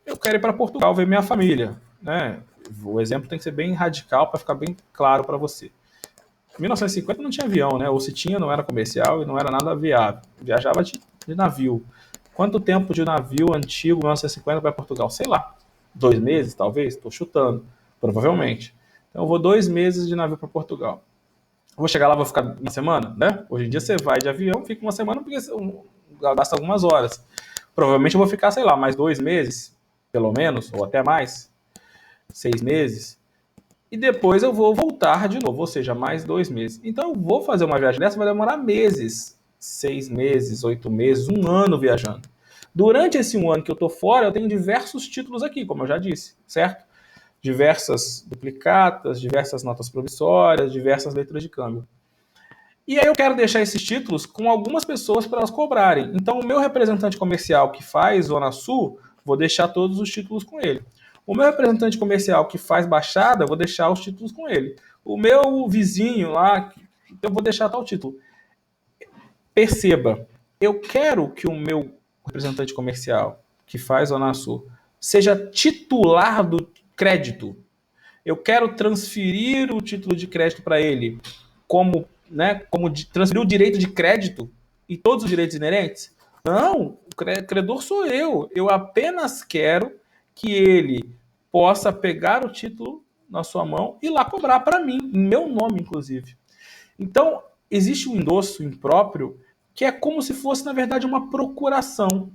S1: Eu quero ir para Portugal ver minha família, né? O exemplo tem que ser bem radical para ficar bem claro para você. Em 1950 não tinha avião, né? Ou se tinha, não era comercial e não era nada viável. Viajava de navio. Quanto tempo de navio antigo, 1950, para Portugal? Sei lá, 2 meses, talvez? Estou chutando, provavelmente. Então eu vou 2 meses de navio para Portugal. Eu vou chegar lá, vou ficar uma semana, né? Hoje em dia você vai de avião, fica uma semana porque gasta algumas horas. Provavelmente eu vou ficar, sei lá, mais 2 meses, pelo menos, ou até mais, 6 meses. E depois eu vou voltar de novo, ou seja, mais 2 meses. Então eu vou fazer uma viagem dessa, vai demorar meses. 6 meses, 8 meses, 1 ano viajando. Durante esse 1 ano que eu estou fora, eu tenho diversos títulos aqui, como eu já disse, certo? Diversas duplicatas, diversas notas promissórias, diversas letras de câmbio. E aí eu quero deixar esses títulos com algumas pessoas para elas cobrarem. Então o meu representante comercial que faz Zona Sul, vou deixar todos os títulos com ele. O meu representante comercial que faz Baixada, vou deixar os títulos com ele. O meu vizinho lá, eu vou deixar tal título. Perceba, eu quero que o meu representante comercial que faz Zona Sul seja titular do crédito. Eu quero transferir o título de crédito para ele como, né, transferir o direito de crédito e todos os direitos inerentes? Não, o credor sou eu. Eu apenas quero que ele possa pegar o título na sua mão e lá cobrar para mim, em meu nome, inclusive. Então, existe um endosso impróprio que é como se fosse, na verdade, uma procuração,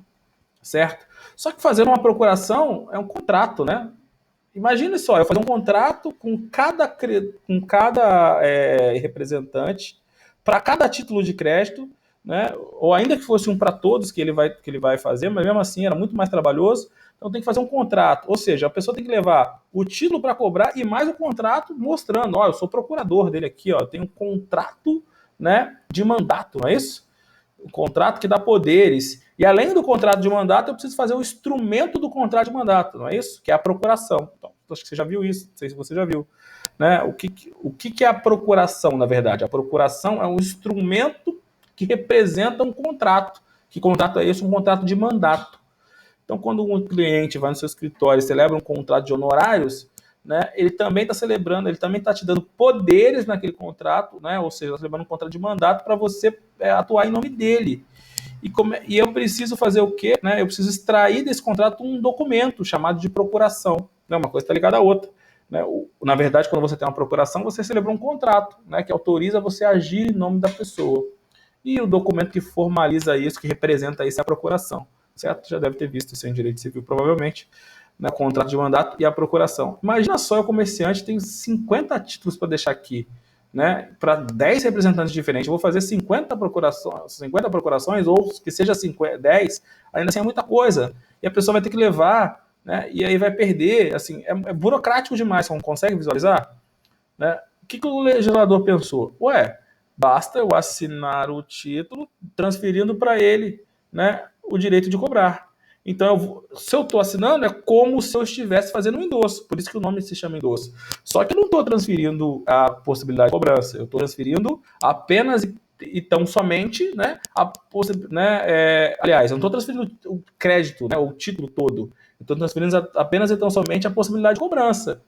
S1: certo? Só que fazer uma procuração é um contrato, né? Imagine só, eu fazer um contrato com cada representante para cada título de crédito, né? Ou ainda que fosse um para todos que ele vai fazer, mas mesmo assim era muito mais trabalhoso. Então tem que fazer um contrato, ou seja, a pessoa tem que levar o título para cobrar e mais o contrato mostrando, ó, eu sou procurador dele aqui, ó, tem um contrato, né, de mandato, não é isso? O contrato que dá poderes. E além do contrato de mandato, eu preciso fazer o instrumento do contrato de mandato, não é isso? Que é a procuração. Então, acho que você já viu isso, não sei se você já viu. Né? O que é a procuração, na verdade? A procuração é um instrumento que representa um contrato. Que contrato é esse? Um contrato de mandato. Então, quando um cliente vai no seu escritório e celebra um contrato de honorários, né, ele também está celebrando, ele também está te dando poderes naquele contrato, né, ou seja, está celebrando um contrato de mandato para você atuar em nome dele. E eu preciso fazer o quê? Né? Eu preciso extrair desse contrato um documento chamado de procuração. Né? Uma coisa está ligada à outra. Né? Na verdade, quando você tem uma procuração, você celebra um contrato, né, que autoriza você a agir em nome da pessoa. E o documento que formaliza isso, que representa isso, é a procuração. Certo? Já deve ter visto isso em direito civil, provavelmente. né, o contrato de mandato e a procuração. Imagina só, o comerciante tem 50 títulos para deixar aqui, né, para 10 representantes diferentes. Eu vou fazer 50 procurações, ou que seja 10, ainda assim é muita coisa. E a pessoa vai ter que levar, né, e aí vai perder. Assim, é burocrático demais, você não consegue visualizar? Né? O que o legislador pensou? Ué, basta eu assinar o título transferindo para ele, né, o direito de cobrar. Então, se eu estou assinando, é como se eu estivesse fazendo um endosso. Por isso que o nome se chama endosso. Só que eu não estou transferindo a possibilidade de cobrança. Eu estou transferindo apenas e tão somente, né, aliás, eu não estou transferindo o crédito, né, o título todo. Eu estou transferindo apenas e tão somente a possibilidade de cobrança.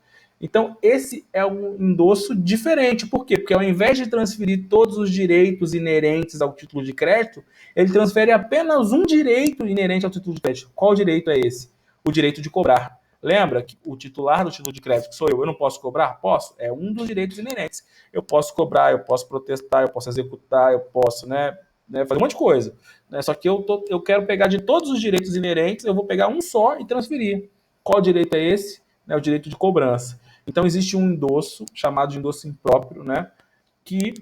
S1: Então, esse é um endosso diferente. Por quê? Porque ao invés de transferir todos os direitos inerentes ao título de crédito, ele transfere apenas um direito inerente ao título de crédito. Qual direito é esse? O direito de cobrar. Lembra que o titular do título de crédito sou eu não posso cobrar? Posso. É um dos direitos inerentes. Eu posso cobrar, eu posso protestar, eu posso executar, eu posso, fazer um monte de coisa. Só que eu quero pegar de todos os direitos inerentes, eu vou pegar um só e transferir. Qual direito é esse? O direito de cobrança. Então, existe um endosso, chamado de endosso impróprio, né, que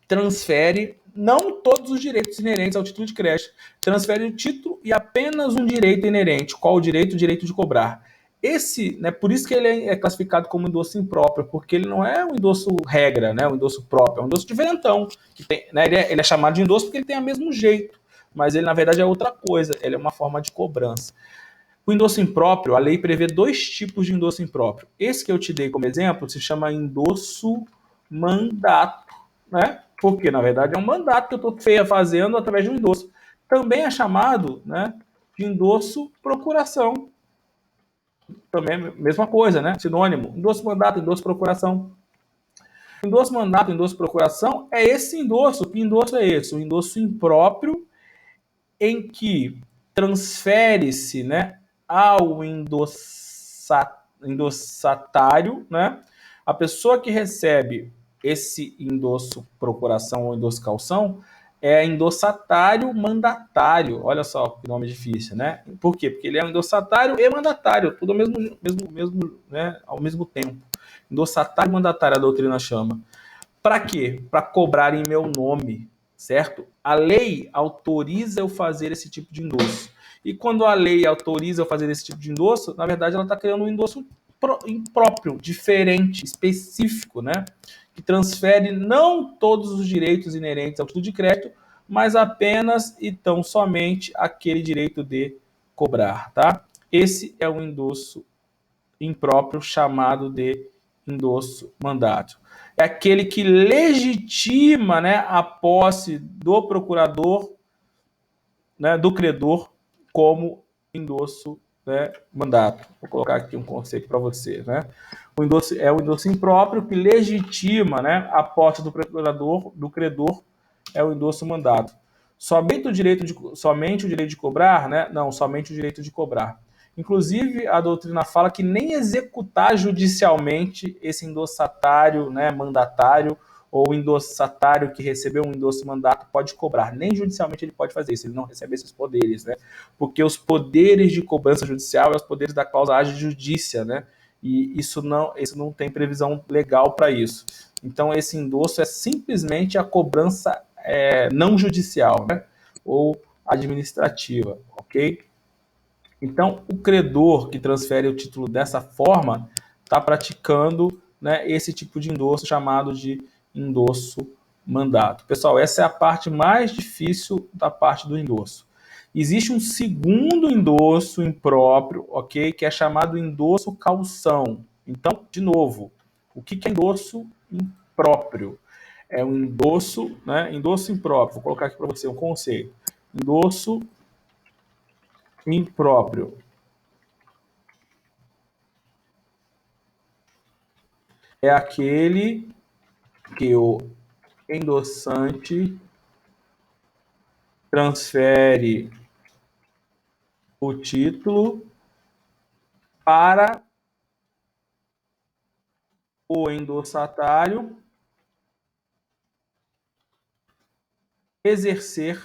S1: transfere não todos os direitos inerentes ao título de crédito, transfere o título e apenas um direito inerente. Qual o direito? O direito de cobrar. Esse, né, por isso que ele é classificado como endosso impróprio, porque ele não é um endosso regra, né, um endosso próprio, é um endosso diferentão. Que tem, né, ele é chamado de endosso porque ele tem o mesmo jeito, mas ele, na verdade, é outra coisa, ele é uma forma de cobrança. O endosso impróprio, a lei prevê dois tipos de endosso impróprio. Esse que eu te dei como exemplo se chama endosso mandato, né? Porque, na verdade, é um mandato que eu estou fazendo através de um endosso. Também é chamado, né, de endosso procuração. Também é a mesma coisa, né? Sinônimo. Endosso mandato, endosso procuração. Endosso mandato, endosso procuração é esse endosso. Que endosso é esse? O endosso impróprio em que transfere-se, né, ao endossatário, né, a pessoa que recebe esse endosso procuração ou endosso calção é endossatário mandatário. Olha só que nome difícil, né? Por quê? Porque ele é um endossatário e mandatário, tudo ao ao mesmo tempo. Endossatário e mandatário, a doutrina chama. Para quê? Para cobrar em meu nome, certo? A lei autoriza eu fazer esse tipo de endosso. E quando a lei autoriza eu fazer esse tipo de endosso, na verdade ela está criando um endosso próprio, diferente, específico, né? Que transfere não todos os direitos inerentes ao título de crédito, mas apenas e tão somente aquele direito de cobrar, tá? Esse é um endosso impróprio chamado de endosso mandato. É aquele que legitima, né, a posse do procurador, né, do credor, como endosso, né, mandato. Vou colocar aqui um conceito para você, né? O endosso é o endosso impróprio que legitima, né, a posse do procurador, do credor, é o endosso mandato. Somente o direito de cobrar, né? Não, somente o direito de cobrar. Inclusive, a doutrina fala que nem executar judicialmente esse endossatário, né, mandatário, ou endossatário que recebeu um endosso mandato pode cobrar. Nem judicialmente ele pode fazer isso, ele não recebe esses poderes, né? Porque os poderes de cobrança judicial é os poderes da causa age judícia, né? E isso não tem previsão legal para isso. Então, esse endosso é simplesmente a cobrança não judicial, né? Ou administrativa, ok? Então, o credor que transfere o título dessa forma está praticando, né, esse tipo de endosso chamado de endosso mandato. Pessoal, essa é a parte mais difícil da parte do endosso. Existe um segundo endosso impróprio, ok? Que é chamado endosso calção. Então, de novo, o que é endosso impróprio? É um endosso, né? Endosso impróprio. Vou colocar aqui para você um conceito. Endosso impróprio é aquele que o endossante transfere o título para o endossatário exercer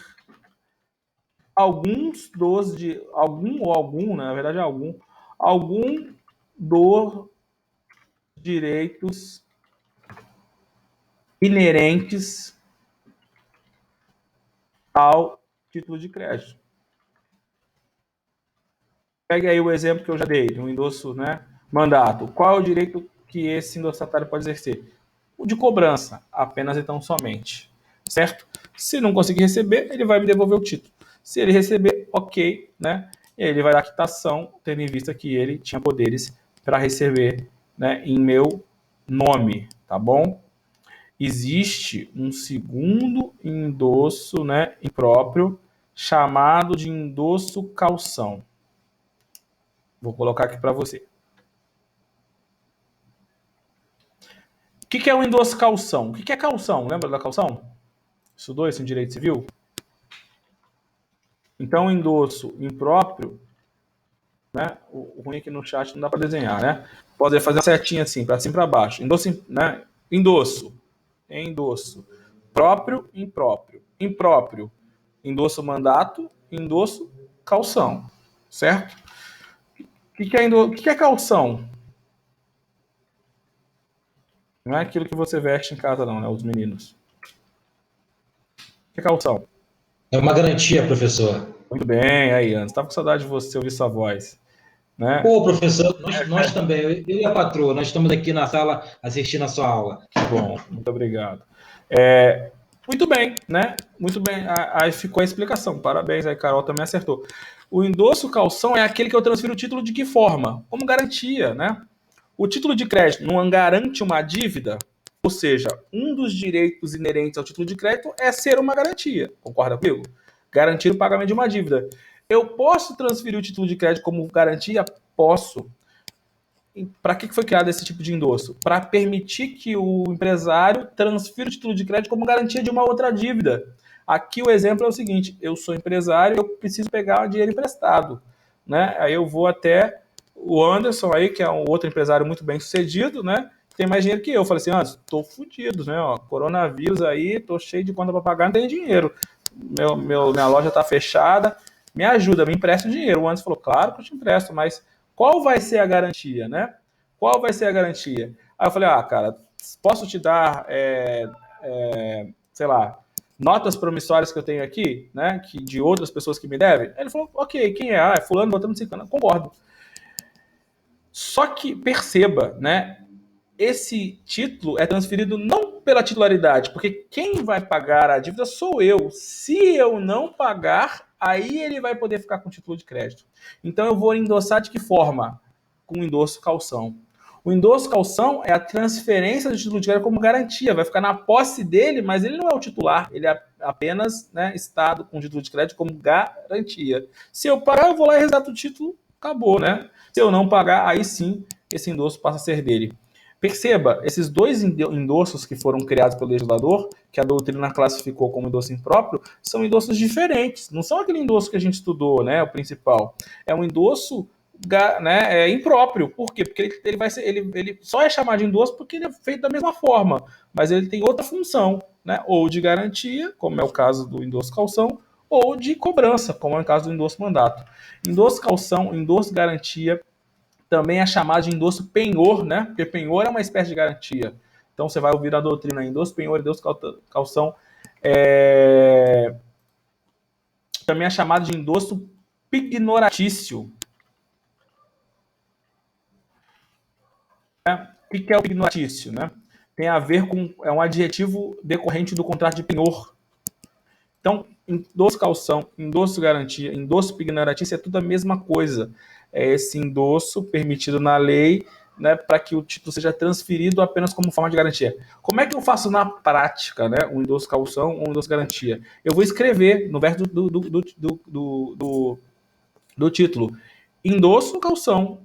S1: alguns dos de algum ou algum, né, na verdade algum algum dos direitos inerentes ao título de crédito. Pegue aí o exemplo que eu já dei, de um endosso, né, mandato. Qual é o direito que esse endossatário pode exercer? O de cobrança, apenas então somente. Certo? Se não conseguir receber, ele vai me devolver o título. Se ele receber, ok, né? Ele vai dar quitação, tendo em vista que ele tinha poderes para receber, né, em meu nome, tá bom? Existe um segundo endosso, né, impróprio, chamado de endosso calção. Vou colocar aqui para você. O que é o endosso calção? O que é calção? Lembra da calção? Estudou isso em direito civil? Então, o endosso impróprio, né? O ruim é que no chat não dá para desenhar, né? Pode fazer uma setinha assim, para cima e para baixo. Endosso, né? Endosso. Endosso. Próprio, impróprio. Impróprio. Endosso mandato, endosso calção. Certo? O que é calção? Não é aquilo que você veste em casa, não, né? Os meninos. O que é calção?
S2: É uma garantia, professor.
S1: Muito bem, aí, Ana. Estava com saudade de você ouvir sua voz, né?
S2: Pô, professor, nós também, eu e a patroa, nós estamos aqui na sala assistindo a sua aula.
S1: Bom, muito obrigado. Muito bem, né? Muito bem. Aí ficou a explicação. Parabéns, aí Carol também acertou. O endosso calção é aquele que eu transfiro o título de que forma? Como garantia, né? O título de crédito não garante uma dívida, ou seja, um dos direitos inerentes ao título de crédito é ser uma garantia. Concorda comigo? Garantir o pagamento de uma dívida. Eu posso transferir o título de crédito como garantia? Posso. Para que foi criado esse tipo de endosso? Para permitir que o empresário transfira o título de crédito como garantia de uma outra dívida. Aqui o exemplo é o seguinte: eu sou empresário, eu preciso pegar dinheiro emprestado, né? Aí eu vou até o Anderson aí, que é um outro empresário muito bem sucedido, né? Tem mais dinheiro que eu. Falei assim, Anderson, tô fudido, né? Ó, coronavírus aí, tô cheio de conta para pagar, não tenho dinheiro. Minha loja tá fechada, me ajuda, me empresta o dinheiro. O Anderson falou, claro que eu te empresto, mas qual vai ser a garantia, né? Qual vai ser a garantia? Aí eu falei, cara, posso te dar, sei lá, notas promissórias que eu tenho aqui, né? Que de outras pessoas que me devem? Ele falou, ok, quem é? É fulano botando 50. Concordo. Só que perceba, né? Esse título é transferido não pela titularidade, porque quem vai pagar a dívida sou eu. Se eu não pagar, aí ele vai poder ficar com o título de crédito. Então eu vou endossar de que forma? Com o endosso calção. O endosso calção é a transferência do título de crédito como garantia. Vai ficar na posse dele, mas ele não é o titular. Ele é apenas, né, estado com o título de crédito como garantia. Se eu pagar, eu vou lá e resgato o título, acabou, né? Se eu não pagar, aí sim, esse endosso passa a ser dele. Perceba, esses dois endossos que foram criados pelo legislador, que a doutrina classificou como endosso impróprio, são endossos diferentes. Não são aquele endosso que a gente estudou, né? O principal. É um endosso, né, impróprio. Por quê? Porque ele só é chamado de endosso porque ele é feito da mesma forma, mas ele tem outra função, né? Ou de garantia, como é o caso do endosso calção, ou de cobrança, como é o caso do endosso mandato. Endosso calção, endosso garantia, também é chamado de endosso penhor, né? Porque penhor é uma espécie de garantia. Então você vai ouvir a doutrina endosso penhor, endosso calção. Também é chamado de endosso pignoratício. O que é o pignoratício, né? Tem a ver com um adjetivo decorrente do contrato de penhor. Então, endosso calção, endosso garantia, endosso pignoratício é tudo a mesma coisa. É esse endosso permitido na lei, né, para que o título seja transferido apenas como forma de garantia. Como é que eu faço na prática, né, um endosso calção ou um endosso garantia? Eu vou escrever no verso do título, endosso calção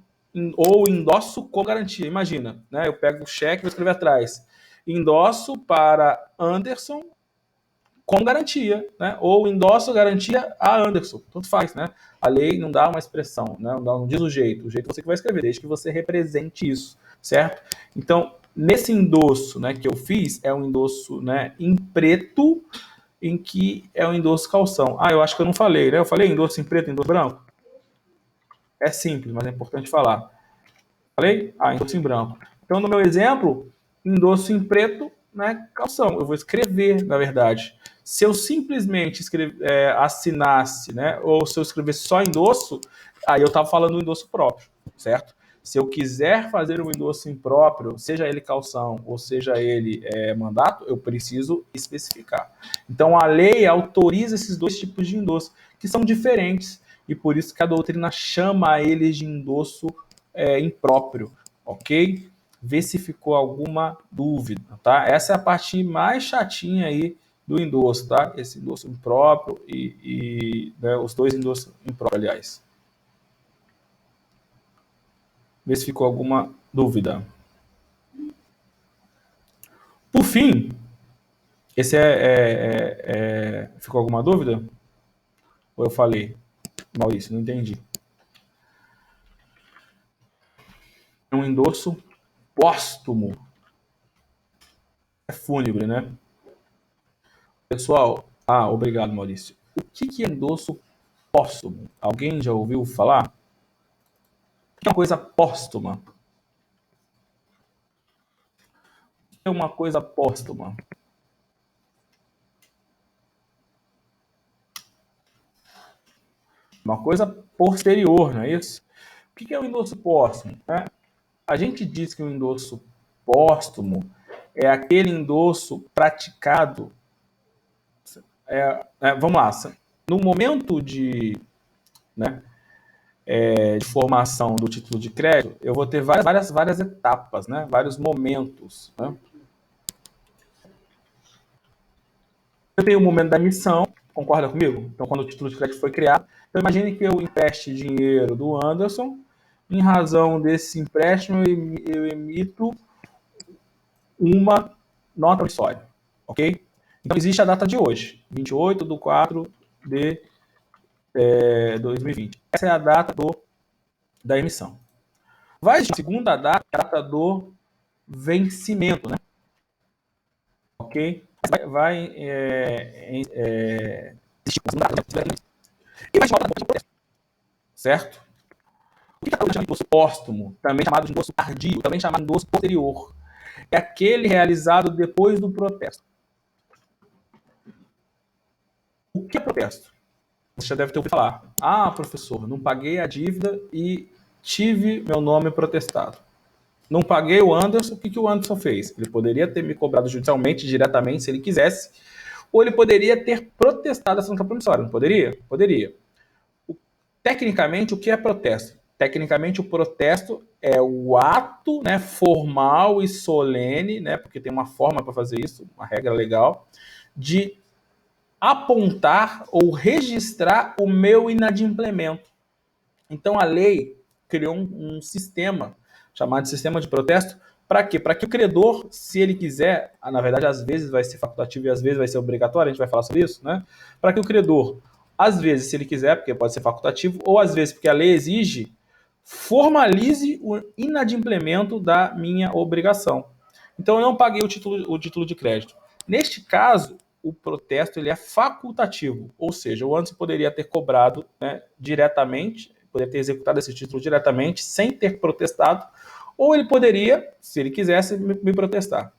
S1: ou endosso com garantia. Imagina, né, eu pego o cheque e vou escrever atrás. Endosso para Anderson com garantia, né? Ou endosso garantia a Anderson, tanto faz, né? A lei não dá uma expressão, né? Não diz o jeito é você que vai escrever, desde que você represente isso, certo? Então, nesse endosso, né, que eu fiz, é um endosso, né, em preto, em que é um endosso calção. Eu acho que eu não falei, né? Eu falei endosso em preto, endosso branco? É simples, mas é importante falar. Falei? Endosso em branco. Então, no meu exemplo, endosso em preto, né, calção. Eu vou escrever, na verdade. Se eu simplesmente assinasse, né, ou se eu escrevesse só endosso, aí eu estava falando do endosso próprio, certo? Se eu quiser fazer um endosso impróprio, seja ele calção ou seja ele mandato, eu preciso especificar. Então, a lei autoriza esses dois tipos de endosso, que são diferentes, e por isso que a doutrina chama eles de endosso impróprio, ok? Vê se ficou alguma dúvida, tá? Essa é a parte mais chatinha aí do endosso, tá? Esse endosso impróprio né, os dois endossos impróprios, aliás. Vê se ficou alguma dúvida. Por fim, esse ficou alguma dúvida? Ou eu falei? Maurício, não entendi. É um endosso póstumo. É fúnebre, né? Pessoal, obrigado, Maurício. O que é endosso póstumo? Alguém já ouviu falar? O que é uma coisa póstuma? O que é uma coisa póstuma? Uma coisa posterior, não é isso? O que é o endosso póstumo? A gente diz que o endosso póstumo é aquele endosso praticado. Vamos lá, no momento de formação do título de crédito, eu vou ter várias etapas, né? Vários momentos. Né? Eu tenho o momento da emissão, concorda comigo? Então, quando o título de crédito foi criado, então imagine que eu empreste dinheiro do Anderson, em razão desse empréstimo eu emito uma nota promissória, ok? Então, existe a data de hoje, 28/4/2020. Essa é a data da emissão. Vai existir a segunda data, a data do vencimento, né? Ok? Vai existir a segunda data e vai chamar de protesto, certo? O que é o imposto póstumo? Também chamado de imposto tardio, também chamado de imposto posterior. É aquele realizado depois do protesto. O que é protesto? Você já deve ter ouvido falar. Professor, não paguei a dívida e tive meu nome protestado. Não paguei o Anderson, o que o Anderson fez? Ele poderia ter me cobrado judicialmente, diretamente, se ele quisesse, ou ele poderia ter protestado essa nota promissória. Não poderia? Poderia. Tecnicamente, o que é protesto? Tecnicamente, o protesto é o ato, né, formal e solene, né, porque tem uma forma para fazer isso, uma regra legal, de apontar ou registrar o meu inadimplemento. Então, a lei criou um sistema chamado de sistema de protesto. Para quê? Para que o credor, se ele quiser, na verdade, às vezes vai ser facultativo e às vezes vai ser obrigatório, a gente vai falar sobre isso, né? Para que o credor, às vezes, se ele quiser, porque pode ser facultativo, ou às vezes, porque a lei exige, formalize o inadimplemento da minha obrigação. Então, eu não paguei o título de crédito. Neste caso, o protesto ele é facultativo, ou seja, o Anderson poderia ter cobrado, né, diretamente, poderia ter executado esse título diretamente, sem ter protestado, ou ele poderia, se ele quisesse, me protestar.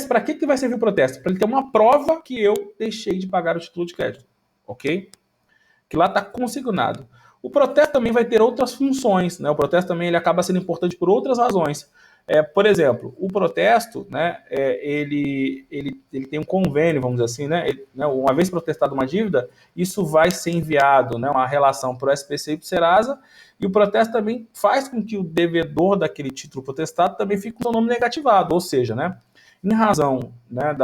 S1: Para que vai servir o protesto? Para ele ter uma prova que eu deixei de pagar o título de crédito, ok? Que lá está consignado. O protesto também vai ter outras funções, né? O protesto também ele acaba sendo importante por outras razões. Por exemplo, o protesto, né, ele tem um convênio, vamos dizer assim, né, uma vez protestada uma dívida, isso vai ser enviado, né, uma relação para o SPC e para o Serasa, e o protesto também faz com que o devedor daquele título protestado também fique com o seu nome negativado, ou seja, né, em razão, né,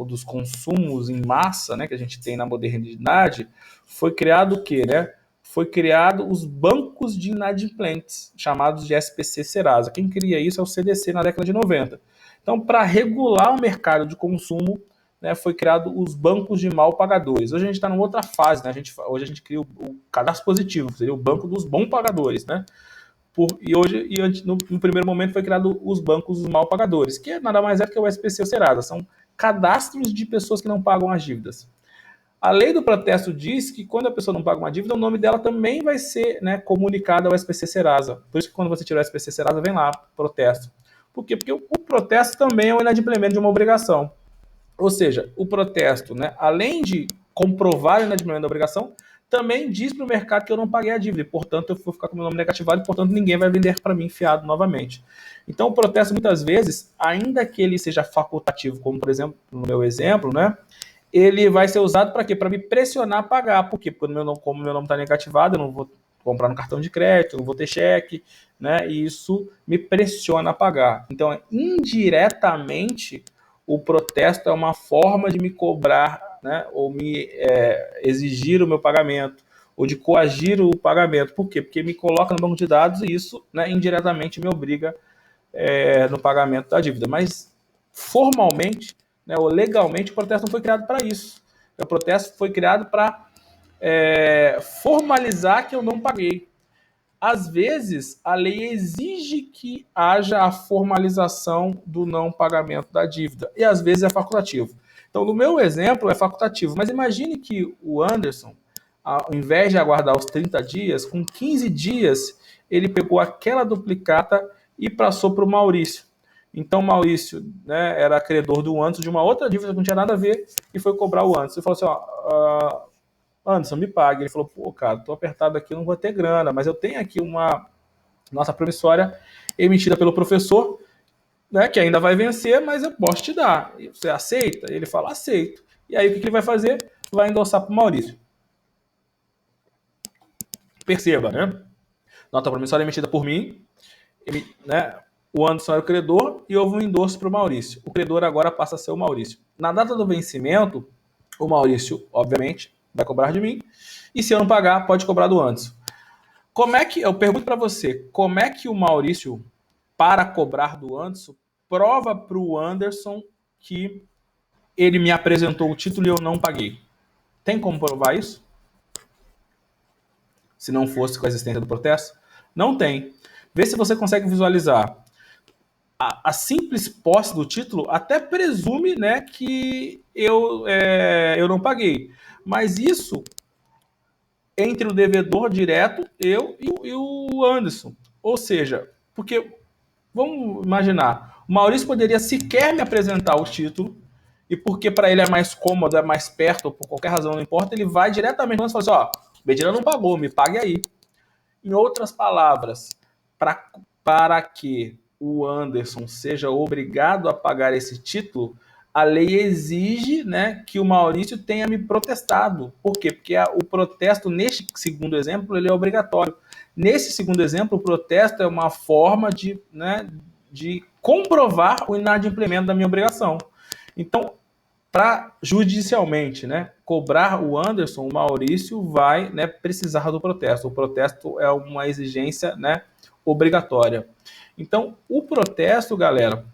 S1: dos consumos em massa, né, que a gente tem na modernidade, foi criado o quê, né? Foi criado os bancos de inadimplentes, chamados de SPC Serasa. Quem cria isso é o CDC na década de 90. Então, para regular o mercado de consumo, né, foi criado os bancos de mal pagadores. Hoje a gente está numa outra fase, né? Hoje a gente cria o cadastro positivo, que seria o banco dos bons pagadores, né? No primeiro momento foi criado os bancos dos mal pagadores, que nada mais é que o SPC ou Serasa. São cadastros de pessoas que não pagam as dívidas. A lei do protesto diz que quando a pessoa não paga uma dívida, o nome dela também vai ser, né, comunicado ao SPC Serasa. Por isso que quando você tira o SPC Serasa, vem lá, protesto. Por quê? Porque o protesto também é o inadimplemento de uma obrigação. Ou seja, o protesto, né, além de comprovar o inadimplemento da obrigação, também diz para o mercado que eu não paguei a dívida, e, portanto, eu vou ficar com o meu nome negativado, e, portanto, ninguém vai vender para mim fiado novamente. Então, o protesto, muitas vezes, ainda que ele seja facultativo, como, por exemplo, no meu exemplo, né, ele vai ser usado para quê? Para me pressionar a pagar. Por quê? Porque como o meu nome está negativado, eu não vou comprar no cartão de crédito, eu não vou ter cheque, né, e isso me pressiona a pagar. Então, indiretamente, o protesto é uma forma de me cobrar, né, ou me exigir o meu pagamento, ou de coagir o pagamento. Por quê? Porque me coloca no banco de dados e isso, né, indiretamente me obriga no pagamento da dívida. Mas, formalmente, né, ou legalmente, o protesto não foi criado para isso. O protesto foi criado para formalizar que eu não paguei. Às vezes, a lei exige que haja a formalização do não pagamento da dívida, e às vezes é facultativo. Então, no meu exemplo, é facultativo, mas imagine que o Anderson, ao invés de aguardar os 30 dias, com 15 dias, ele pegou aquela duplicata e passou para o Maurício. Então, o Maurício, né, era credor do Anderson de uma outra dívida que não tinha nada a ver e foi cobrar o Anderson. Ele falou assim, Anderson, me pague. Ele falou, pô, cara, tô apertado aqui, não vou ter grana, mas eu tenho aqui uma nossa promissória emitida pelo professor, né, que ainda vai vencer, mas eu posso te dar. E você aceita? Ele fala, aceito. E aí o que ele vai fazer? Vai endossar para o Maurício. Perceba, né? Nota promissória emitida por mim, né? O Anderson era o credor e houve um endosso para o Maurício. O credor agora passa a ser o Maurício. Na data do vencimento, o Maurício, obviamente, vai cobrar de mim. E se eu não pagar, pode cobrar do Anderson. Eu pergunto para você, como é que o Maurício, para cobrar do Anderson, prova para o Anderson que ele me apresentou o título e eu não paguei? Tem como provar isso? Se não fosse com a existência do protesto? Não tem. Vê se você consegue visualizar. A simples posse do título até presume, né, que eu não paguei. Mas isso entre o devedor direto, eu e o Anderson. Ou seja, porque, vamos imaginar, o Maurício poderia sequer me apresentar o título, e porque para ele é mais cômodo, é mais perto, ou por qualquer razão, não importa, ele vai diretamente no Anderson e fala assim, Medina não pagou, me pague aí. Em outras palavras, para que o Anderson seja obrigado a pagar esse título, a lei exige, né, que o Maurício tenha me protestado. Por quê? Porque o protesto, neste segundo exemplo, ele é obrigatório. Nesse segundo exemplo, o protesto é uma forma de comprovar o inadimplemento da minha obrigação. Então, para judicialmente, né, cobrar o Anderson, o Maurício vai, né, precisar do protesto. O protesto é uma exigência, né, obrigatória. Então, o protesto, galera,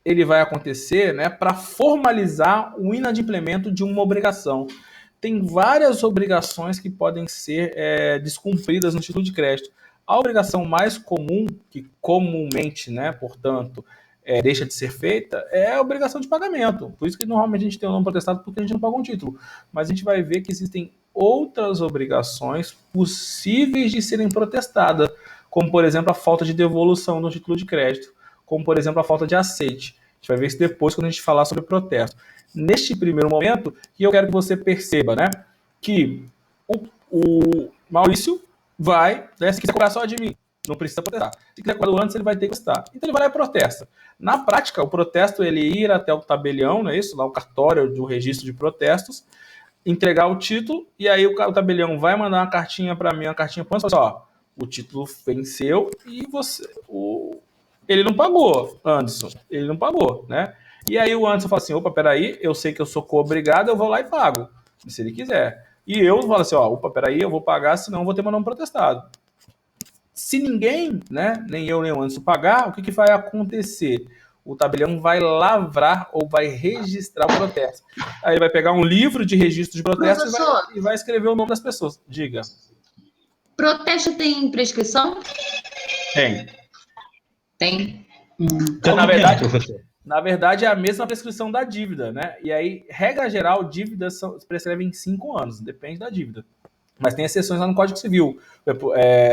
S1: ele vai acontecer, né, para formalizar o inadimplemento de uma obrigação. Tem várias obrigações que podem ser descumpridas no título de crédito. A obrigação mais comum, que comumente, né, portanto, deixa de ser feita, é a obrigação de pagamento. Por isso que normalmente a gente tem o nome protestado, porque a gente não paga um título. Mas a gente vai ver que existem outras obrigações possíveis de serem protestadas, como, por exemplo, a falta de devolução do título de crédito, como, por exemplo, a falta de aceite. A gente vai ver isso depois quando a gente falar sobre protesto. Neste primeiro momento, que eu quero que você perceba, né, que o Maurício vai, né, se quiser cobrar só de mim, não precisa protestar. Se quiser cobrar antes, ele vai ter que protestar. Então ele vai lá e protesta. Na prática, o protesto ele ir até o tabelião, não é isso? Lá o cartório do registro de protestos, entregar o título, e aí o tabelião vai mandar uma cartinha para mim, uma cartinha para você, ó, o título venceu e ele não pagou, Anderson, ele não pagou, né? E aí o Anderson fala assim, opa, peraí, eu sei que eu sou co-obrigado, eu vou lá e pago, se ele quiser. E eu falo assim, ó, opa, peraí, eu vou pagar, senão eu vou ter meu nome protestado. Se ninguém, né, nem eu nem o Anderson pagar, o que vai acontecer? O tabelião vai lavrar ou vai registrar o protesto. Aí ele vai pegar um livro de registro de protesto e vai escrever o nome das pessoas. Diga.
S3: Protesto tem prescrição?
S1: Tem.
S3: Tem.
S1: Na verdade, Na verdade, é a mesma prescrição da dívida, né? E aí, regra geral, dívidas prescrevem em 5 anos, depende da dívida. Mas tem exceções lá no Código Civil.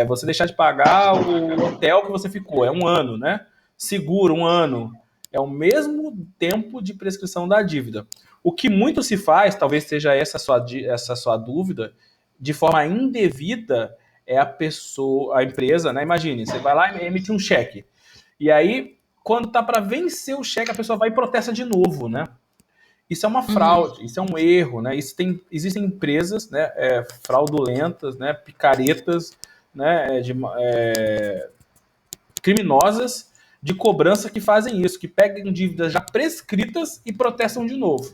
S1: Você deixar de pagar o hotel que você ficou, é 1 ano, né? Seguro, 1 ano. É o mesmo tempo de prescrição da dívida. O que muito se faz, talvez seja essa sua dúvida, de forma indevida, é a pessoa, a empresa, né? Imagine, você vai lá e emite um cheque. E aí, quando tá para vencer o cheque, a pessoa vai e protesta de novo, né? Isso é uma fraude, isso é um erro, né? Existem empresas, né, fraudulentas, né, picaretas, né, criminosas de cobrança que fazem isso, que pegam dívidas já prescritas e protestam de novo.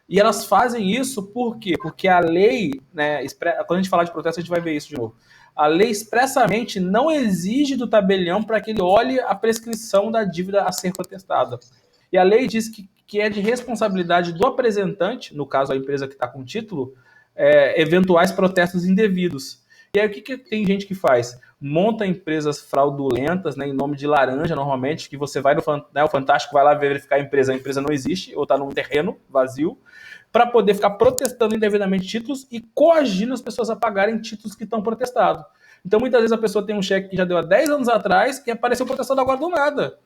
S1: E elas fazem isso por quê? Porque a lei, né, quando a gente falar de protesto, a gente vai ver isso de novo. A lei expressamente não exige do tabelião para que ele olhe a prescrição da dívida a ser protestada. E a lei diz que é de responsabilidade do apresentante, no caso a empresa que está com título, eventuais protestos indevidos. E aí o que tem gente que faz? Monta empresas fraudulentas, né, em nome de laranja, normalmente, que você vai no o Fantástico, vai lá verificar a empresa não existe, ou está num terreno vazio, para poder ficar protestando indevidamente títulos e coagindo as pessoas a pagarem títulos que estão protestados. Então, muitas vezes a pessoa tem um cheque que já deu há 10 anos atrás e apareceu protestado agora do nada.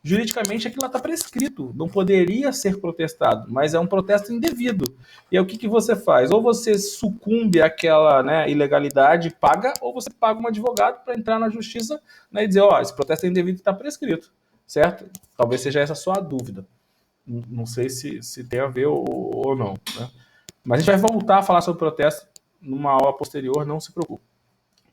S1: Juridicamente aquilo lá está prescrito, não poderia ser protestado, mas é um protesto indevido. E aí o que você faz? Ou você sucumbe àquela, né, ilegalidade, paga, ou você paga um advogado para entrar na justiça, né, e dizer, ó, esse protesto é indevido e está prescrito, certo? Talvez seja essa a sua dúvida. Não sei se tem a ver ou não, né? Mas a gente vai voltar a falar sobre protesto numa aula posterior, não se preocupe.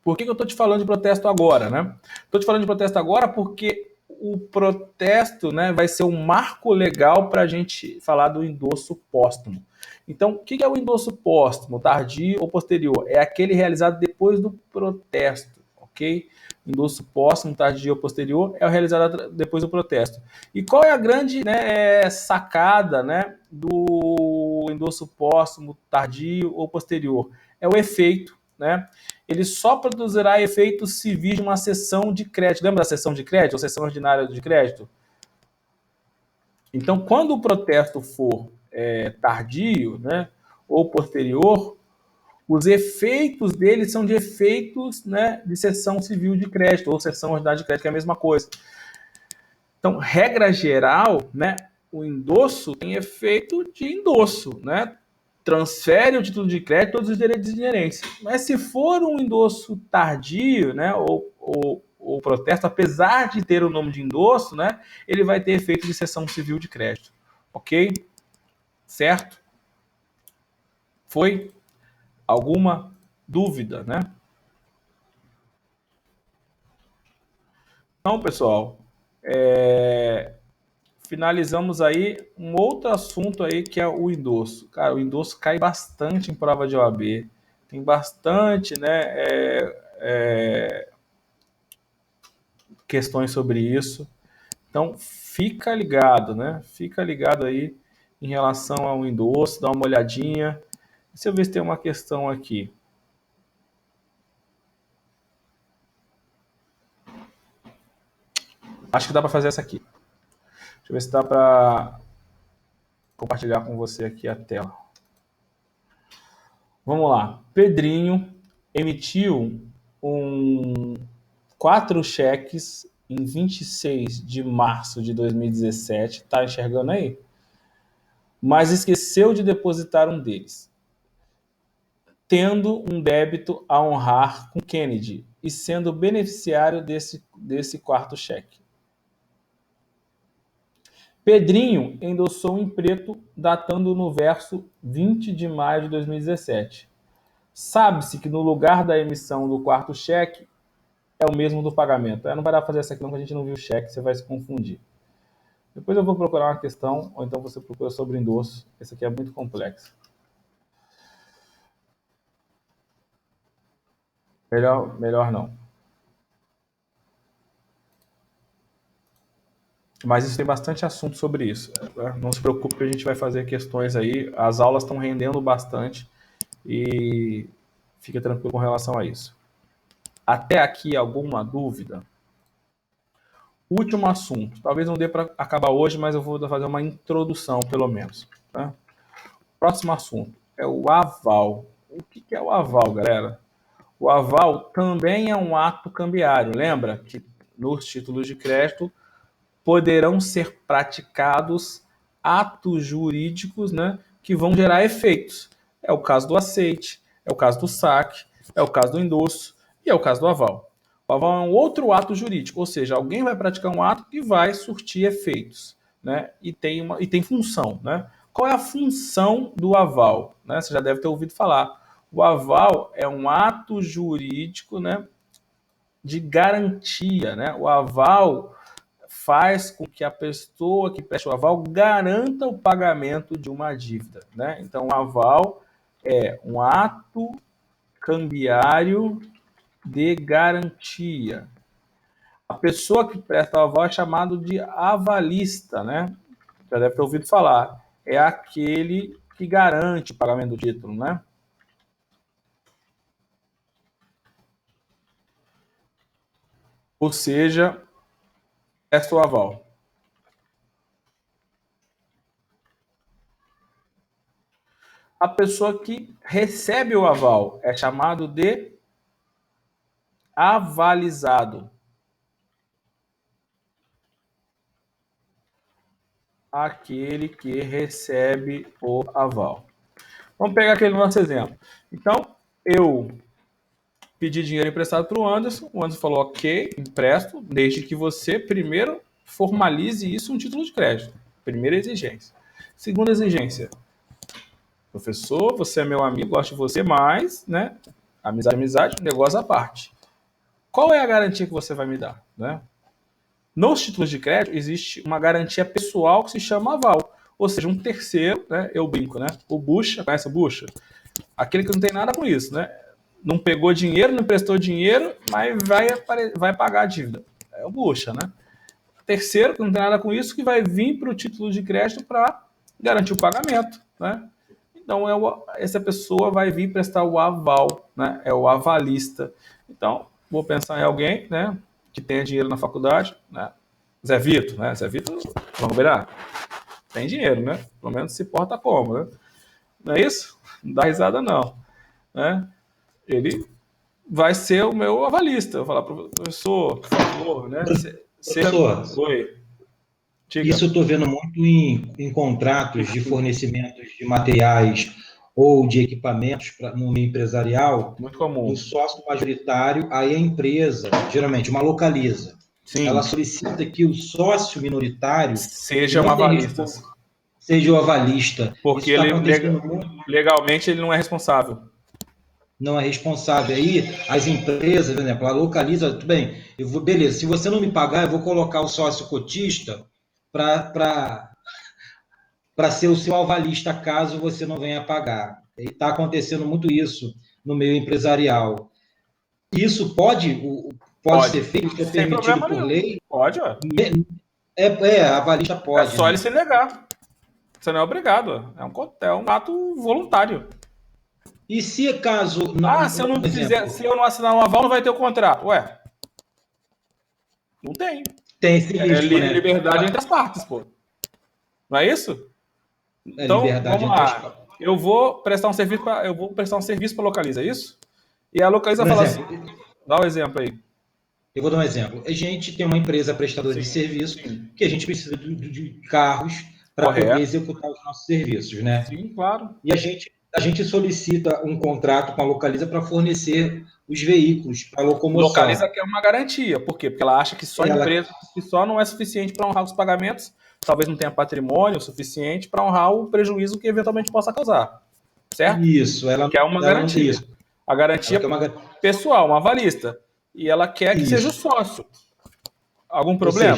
S1: Por que eu estou te falando de protesto agora, né? Estou te falando de protesto agora porque o protesto, né, vai ser um marco legal para a gente falar do endosso póstumo. Então, o que é o endosso póstumo, tardio ou posterior? É aquele realizado depois do protesto, ok? Endosso póstumo, tardio ou posterior é o realizado depois do protesto. E qual é a grande, né, sacada, né, do endosso póstumo, tardio ou posterior? É o efeito, né? Ele só produzirá efeitos civis de uma sessão de crédito. Lembra da sessão de crédito ou sessão ordinária de crédito? Então, quando o protesto for tardio, né, ou posterior, os efeitos dele são de efeitos, né, de sessão civil de crédito ou sessão ordinária de crédito, que é a mesma coisa. Então, regra geral, né, o endosso tem efeito de endosso, né? Transfere o título de crédito todos os direitos inerentes. Mas se for um endosso tardio, né, ou protesto, apesar de ter o nome de endosso, né, ele vai ter efeito de cessão civil de crédito. Ok? Certo? Foi alguma dúvida, né? Então, pessoal, finalizamos aí um outro assunto aí que é o endosso. Cara, o endosso cai bastante em prova de OAB. Tem bastante, né, questões sobre isso. Então, fica ligado, né? Fica ligado aí em relação ao endosso, dá uma olhadinha. Deixa eu ver se tem uma questão aqui. Acho que dá para fazer essa aqui. Deixa eu ver se dá para compartilhar com você aqui a tela. Vamos lá. Pedrinho emitiu 4 cheques em 26 de março de 2017. Tá enxergando aí? Mas esqueceu de depositar um deles, tendo um débito a honrar com Kennedy e sendo beneficiário desse quarto cheque. Pedrinho endossou em preto, datando no verso 20 de maio de 2017. Sabe-se que no lugar da emissão do quarto cheque é o mesmo do pagamento. Não vai dar para fazer essa aqui não, que a gente não viu o cheque, você vai se confundir. Depois eu vou procurar uma questão, ou então você procura sobre endosso. Esse aqui é muito complexo. Melhor não. Mas isso tem bastante assunto sobre isso. Não se preocupe que a gente vai fazer questões aí. As aulas estão rendendo bastante e fica tranquilo com relação a isso. Até aqui alguma dúvida? Último assunto. Talvez não dê para acabar hoje, mas eu vou fazer uma introdução, pelo menos. Tá? Próximo assunto é o aval. O que é o aval, galera? O aval também é um ato cambiário. Lembra que nos títulos de crédito poderão ser praticados atos jurídicos, né, que vão gerar efeitos. É o caso do aceite, é o caso do saque, é o caso do endosso e é o caso do aval. O aval é um outro ato jurídico, ou seja, alguém vai praticar um ato que vai surtir efeitos, né, e tem função. Né? Qual é a função do aval? Né? Você já deve ter ouvido falar. O aval é um ato jurídico, né, de garantia. Né? O aval faz com que a pessoa que presta o aval garanta o pagamento de uma dívida. Né? Então, o aval é um ato cambiário de garantia. A pessoa que presta o aval é chamado de avalista, né? Já deve ter ouvido falar. É aquele que garante o pagamento do título, né? Ou seja, presta o aval. A pessoa que recebe o aval é chamado de avalizado. Aquele que recebe o aval. Vamos pegar aquele nosso exemplo. Então, eu pedi dinheiro emprestado para o Anderson falou, ok, empresto, desde que você primeiro formalize isso em um título de crédito. Primeira exigência. Segunda exigência, professor, você é meu amigo, gosto de você, mas, né, amizade, negócio à parte. Qual é a garantia que você vai me dar? Né? Nos títulos de crédito, existe uma garantia pessoal que se chama aval. Ou seja, um terceiro, né? Eu brinco, né? O bucha, conhece o bucha? Aquele que não tem nada com isso, né? Não pegou dinheiro, não emprestou dinheiro, mas vai pagar a dívida. É o bucha, né? Terceiro, que não tem nada com isso, que vai vir para o título de crédito para garantir o pagamento, né? Então, essa pessoa vai vir prestar o aval, né? É o avalista. Então, vou pensar em alguém, né? Que tenha dinheiro na faculdade, né? Zé Vito, né? Zé Vito, vamos ver, tem dinheiro, né? Pelo menos se porta como, né? Não é isso? Não dá risada, não. Né? Ele vai ser o meu avalista. Eu vou falar, professor, por favor, né?
S2: Professor,
S1: Oi. Diga.
S2: Isso eu estou vendo muito em contratos de fornecimentos de materiais ou de equipamentos no meio empresarial,
S1: Muito comum.
S2: do sócio majoritário, aí a empresa, geralmente uma localiza,
S1: Sim.
S2: ela solicita que o sócio minoritário
S1: seja um avalista.
S2: Seja o avalista.
S1: Porque
S2: Isso
S1: ele,
S2: muito.
S1: Legalmente ele não é responsável.
S2: Não é responsável. Aí as empresas, por exemplo, ela localiza, tudo bem, beleza, se você não me pagar, eu vou colocar o sócio cotista para ser o seu avalista caso você não venha pagar. E está acontecendo muito isso no meio empresarial. Isso pode ser feito, é permitido por lei?
S1: Pode, ué.
S2: A avalista pode.
S1: É só ele se negar. Você não é obrigado. É um ato voluntário.
S2: E se caso...
S1: se eu não fizer, se eu não assinar um aval, não vai ter o contrato. Ué, não tem.
S2: Tem esse risco, né?
S1: Liberdade entre as partes, pô. Não é isso? Então,
S2: liberdade
S1: vamos lá. Eu vou prestar um serviço para Localiza, é isso? E a Localiza fala assim, dá um exemplo aí.
S2: Eu vou dar um exemplo. A gente tem uma empresa prestadora de serviço que a gente precisa de carros para poder executar os nossos serviços, né?
S1: Sim, claro.
S2: E a gente solicita um contrato com a Localiza para fornecer os veículos para locomoção.
S1: Localiza quer uma garantia. Por quê? Porque ela acha que só empresa que só não é suficiente para honrar os pagamentos, talvez não tenha patrimônio suficiente para honrar o prejuízo que eventualmente possa causar. Certo?
S2: Isso, ela
S1: quer uma garantia. A garantia pessoal, uma avalista. E ela quer que seja o sócio. Algum problema?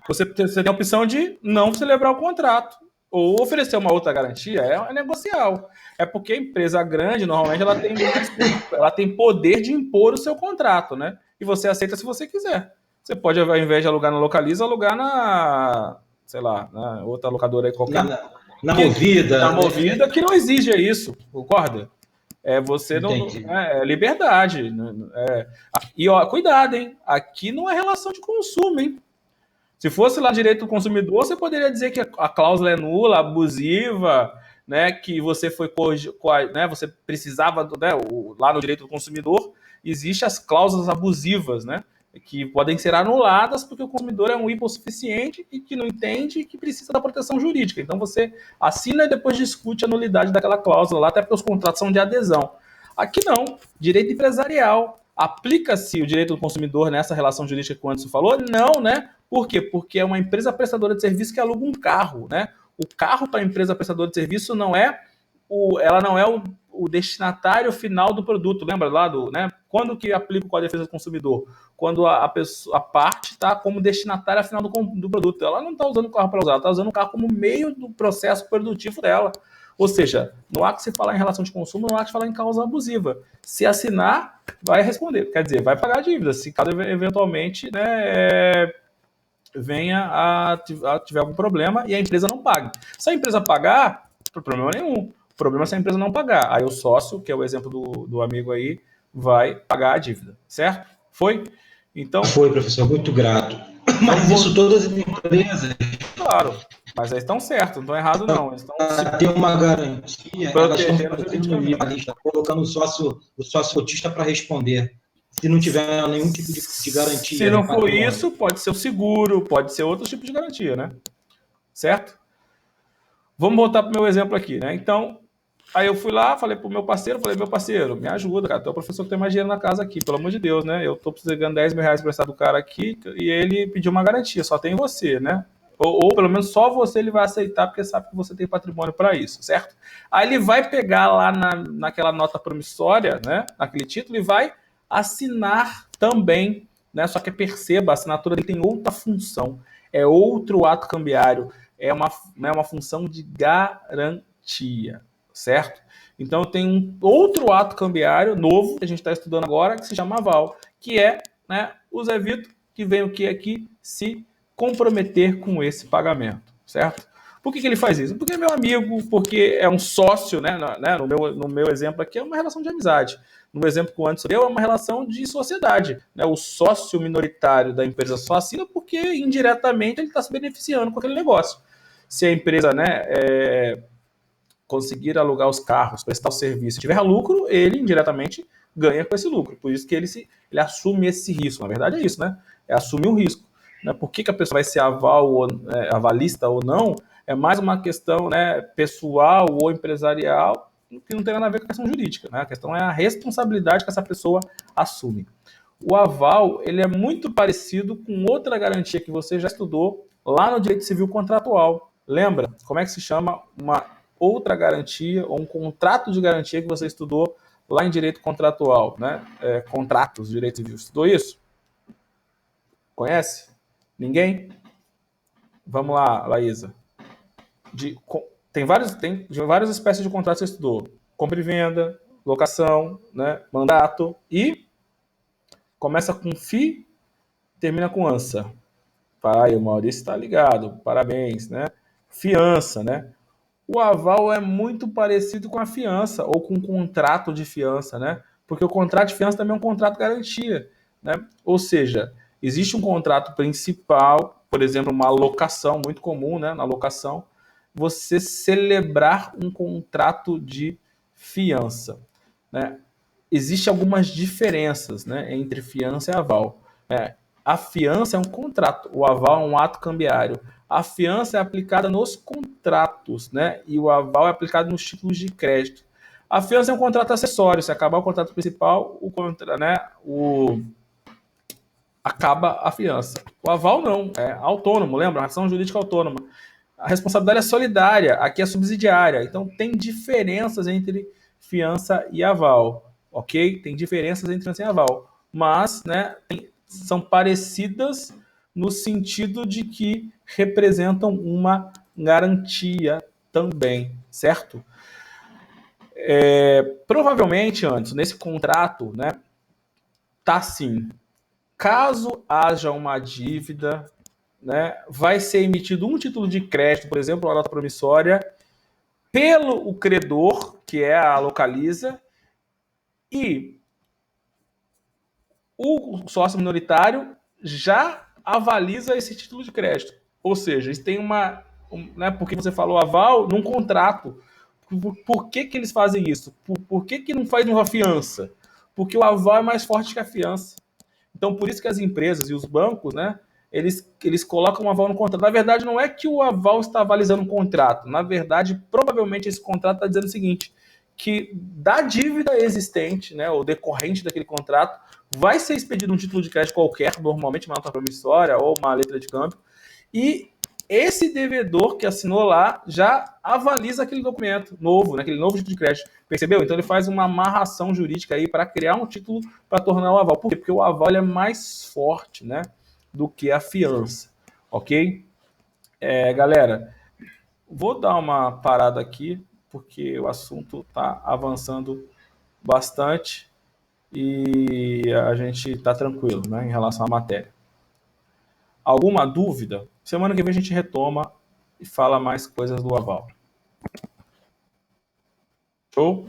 S1: Você tem a opção de não celebrar o contrato. Ou oferecer uma outra garantia, é negocial. É porque a empresa grande, normalmente, ela tem poder de impor o seu contrato, né? E você aceita se você quiser. Você pode, ao invés de alugar na Localiza, alugar na, sei lá, na outra locadora aí qualquer.
S2: Na Movida.
S1: Na Movida, que não exige isso, concorda? Você não... É liberdade. E, ó, cuidado, hein? Aqui não é relação de consumo, hein? Se fosse lá direito do consumidor, você poderia dizer que a cláusula é nula, abusiva, né, que você foi né, você precisava, né, lá no direito do consumidor, existem as cláusulas abusivas, né, que podem ser anuladas porque o consumidor é um hipossuficiente e que não entende e que precisa da proteção jurídica. Então você assina e depois discute a nulidade daquela cláusula lá, até porque os contratos são de adesão. Aqui não, direito empresarial. Aplica-se o direito do consumidor nessa relação jurídica que o Anderson falou? Não, né? Por quê? Porque é uma empresa prestadora de serviço que aluga um carro, né? O carro para a empresa prestadora de serviço ela não é o destinatário final do produto. Lembra lá né? Quando que aplica o Código de Defesa do Consumidor? Quando a parte está como destinatária final do produto. Ela não está usando o carro para usar, ela está usando o carro como meio do processo produtivo dela. Ou seja, não há que se falar em relação de consumo, não há que se falar em causa abusiva. Se assinar, vai responder. Quer dizer, vai pagar a dívida. Se caso eventualmente, né, venha a tiver algum problema e a empresa não pague. Se a empresa pagar, não tem problema nenhum. O problema é se a empresa não pagar. Aí o sócio, que é o exemplo do amigo aí, vai pagar a dívida. Certo? Foi? Então.
S2: Foi, professor, muito grato. Mas isso todas as empresas.
S1: Claro, mas eles estão certos, não estão errados, não. Eles estão
S2: ter uma garantia, elas estão
S1: juridicamente.
S2: minimalista, colocando o sócio cotista para responder. Se não tiver nenhum tipo de garantia.
S1: Se não for isso, pode ser o seguro, pode ser outro tipo de garantia, né? Certo? Vamos voltar para o meu exemplo aqui, né? Então, aí eu fui lá, falei pro meu parceiro, meu parceiro, me ajuda, cara, tu é o professor que tem mais dinheiro na casa aqui, pelo amor de Deus, né? Eu tô precisando de 10 mil reais emprestado do cara aqui e ele pediu uma garantia, só tem você, né? Ou pelo menos só você ele vai aceitar, porque sabe que você tem patrimônio para isso, certo? Aí ele vai pegar lá naquela nota promissória, né? Naquele título, e vai assinar também, né? Só que perceba, a assinatura dele tem outra função, é outro ato cambiário, é uma função de garantia, certo? Então tem um outro ato cambiário novo que a gente está estudando agora, que se chama aval, que é, né, o Zé Vitor, que vem o que aqui? Se comprometer com esse pagamento, certo? Por que ele faz isso? Porque é meu amigo, porque é um sócio, né? No meu exemplo aqui é uma relação de amizade. No exemplo que o Anderson deu, é uma relação de sociedade. Né? O sócio minoritário da empresa só assina porque indiretamente ele está se beneficiando com aquele negócio. Se a empresa, né, conseguir alugar os carros, prestar o serviço, tiver lucro, ele indiretamente ganha com esse lucro. Por isso que ele assume esse risco. Na verdade é isso, né? É assumir um risco. Né? Por que a pessoa vai ser avalista ou não, é mais uma questão, né, pessoal ou empresarial que não tem nada a ver com a questão jurídica. Né? A questão é a responsabilidade que essa pessoa assume. O aval ele é muito parecido com outra garantia que você já estudou lá no direito civil contratual. Lembra? Como é que se chama uma outra garantia ou um contrato de garantia que você estudou lá em direito contratual, né? Contratos de direito civil. Estudou isso? Conhece? Ninguém? Vamos lá, Laísa. Tem várias espécies de contratos que você estudou. Compra e venda, locação, né? Mandato e começa com FI, termina com ANSA. Pai, o Maurício está ligado, parabéns, né? Fiança, né? O aval é muito parecido com a fiança ou com o contrato de fiança, né? Porque o contrato de fiança também é um contrato de garantia, né? Ou seja, existe um contrato principal, por exemplo, uma locação, muito comum, né? Na locação, você celebrar um contrato de fiança, né? Existem algumas diferenças, né, entre fiança e aval. A fiança é um contrato, o aval é um ato cambiário. A fiança é aplicada nos contratos, né, e o aval é aplicado nos títulos de crédito. A fiança é um contrato acessório, se acabar o contrato principal, acaba a fiança. O aval não, é autônomo, lembra? A ação jurídica autônoma. A responsabilidade é solidária, aqui é subsidiária. Então tem diferenças entre fiança e aval. Ok? Tem diferenças entre fiança e aval, mas, né, são parecidas no sentido de que representam uma garantia também, certo? Provavelmente, antes, nesse contrato, né, tá assim, caso haja uma dívida, né, vai ser emitido um título de crédito, por exemplo, uma nota promissória, pelo credor, que é a Localiza, e o sócio minoritário já avaliza esse título de crédito. Ou seja, eles têm né, porque você falou aval num contrato. Por que eles fazem isso? Por que não faz uma fiança? Porque o aval é mais forte que a fiança. Então, por isso que as empresas e os bancos, né, eles colocam um aval no contrato. Na verdade, não é que o aval está avalizando um contrato. Na verdade, provavelmente esse contrato está dizendo o seguinte, que da dívida existente, né, ou decorrente daquele contrato, vai ser expedido um título de crédito qualquer, normalmente uma nota promissória ou uma letra de câmbio, e esse devedor que assinou lá já avaliza aquele documento novo, né, aquele novo título de crédito. Percebeu? Então ele faz uma amarração jurídica aí para criar um título para tornar o aval. Por quê? Porque o aval é mais forte, né, do que a fiança. Ok? Galera, vou dar uma parada aqui, porque o assunto está avançando bastante e a gente está tranquilo, né, em relação à matéria. Alguma dúvida? Semana que vem a gente retoma e fala mais coisas do aval. Show?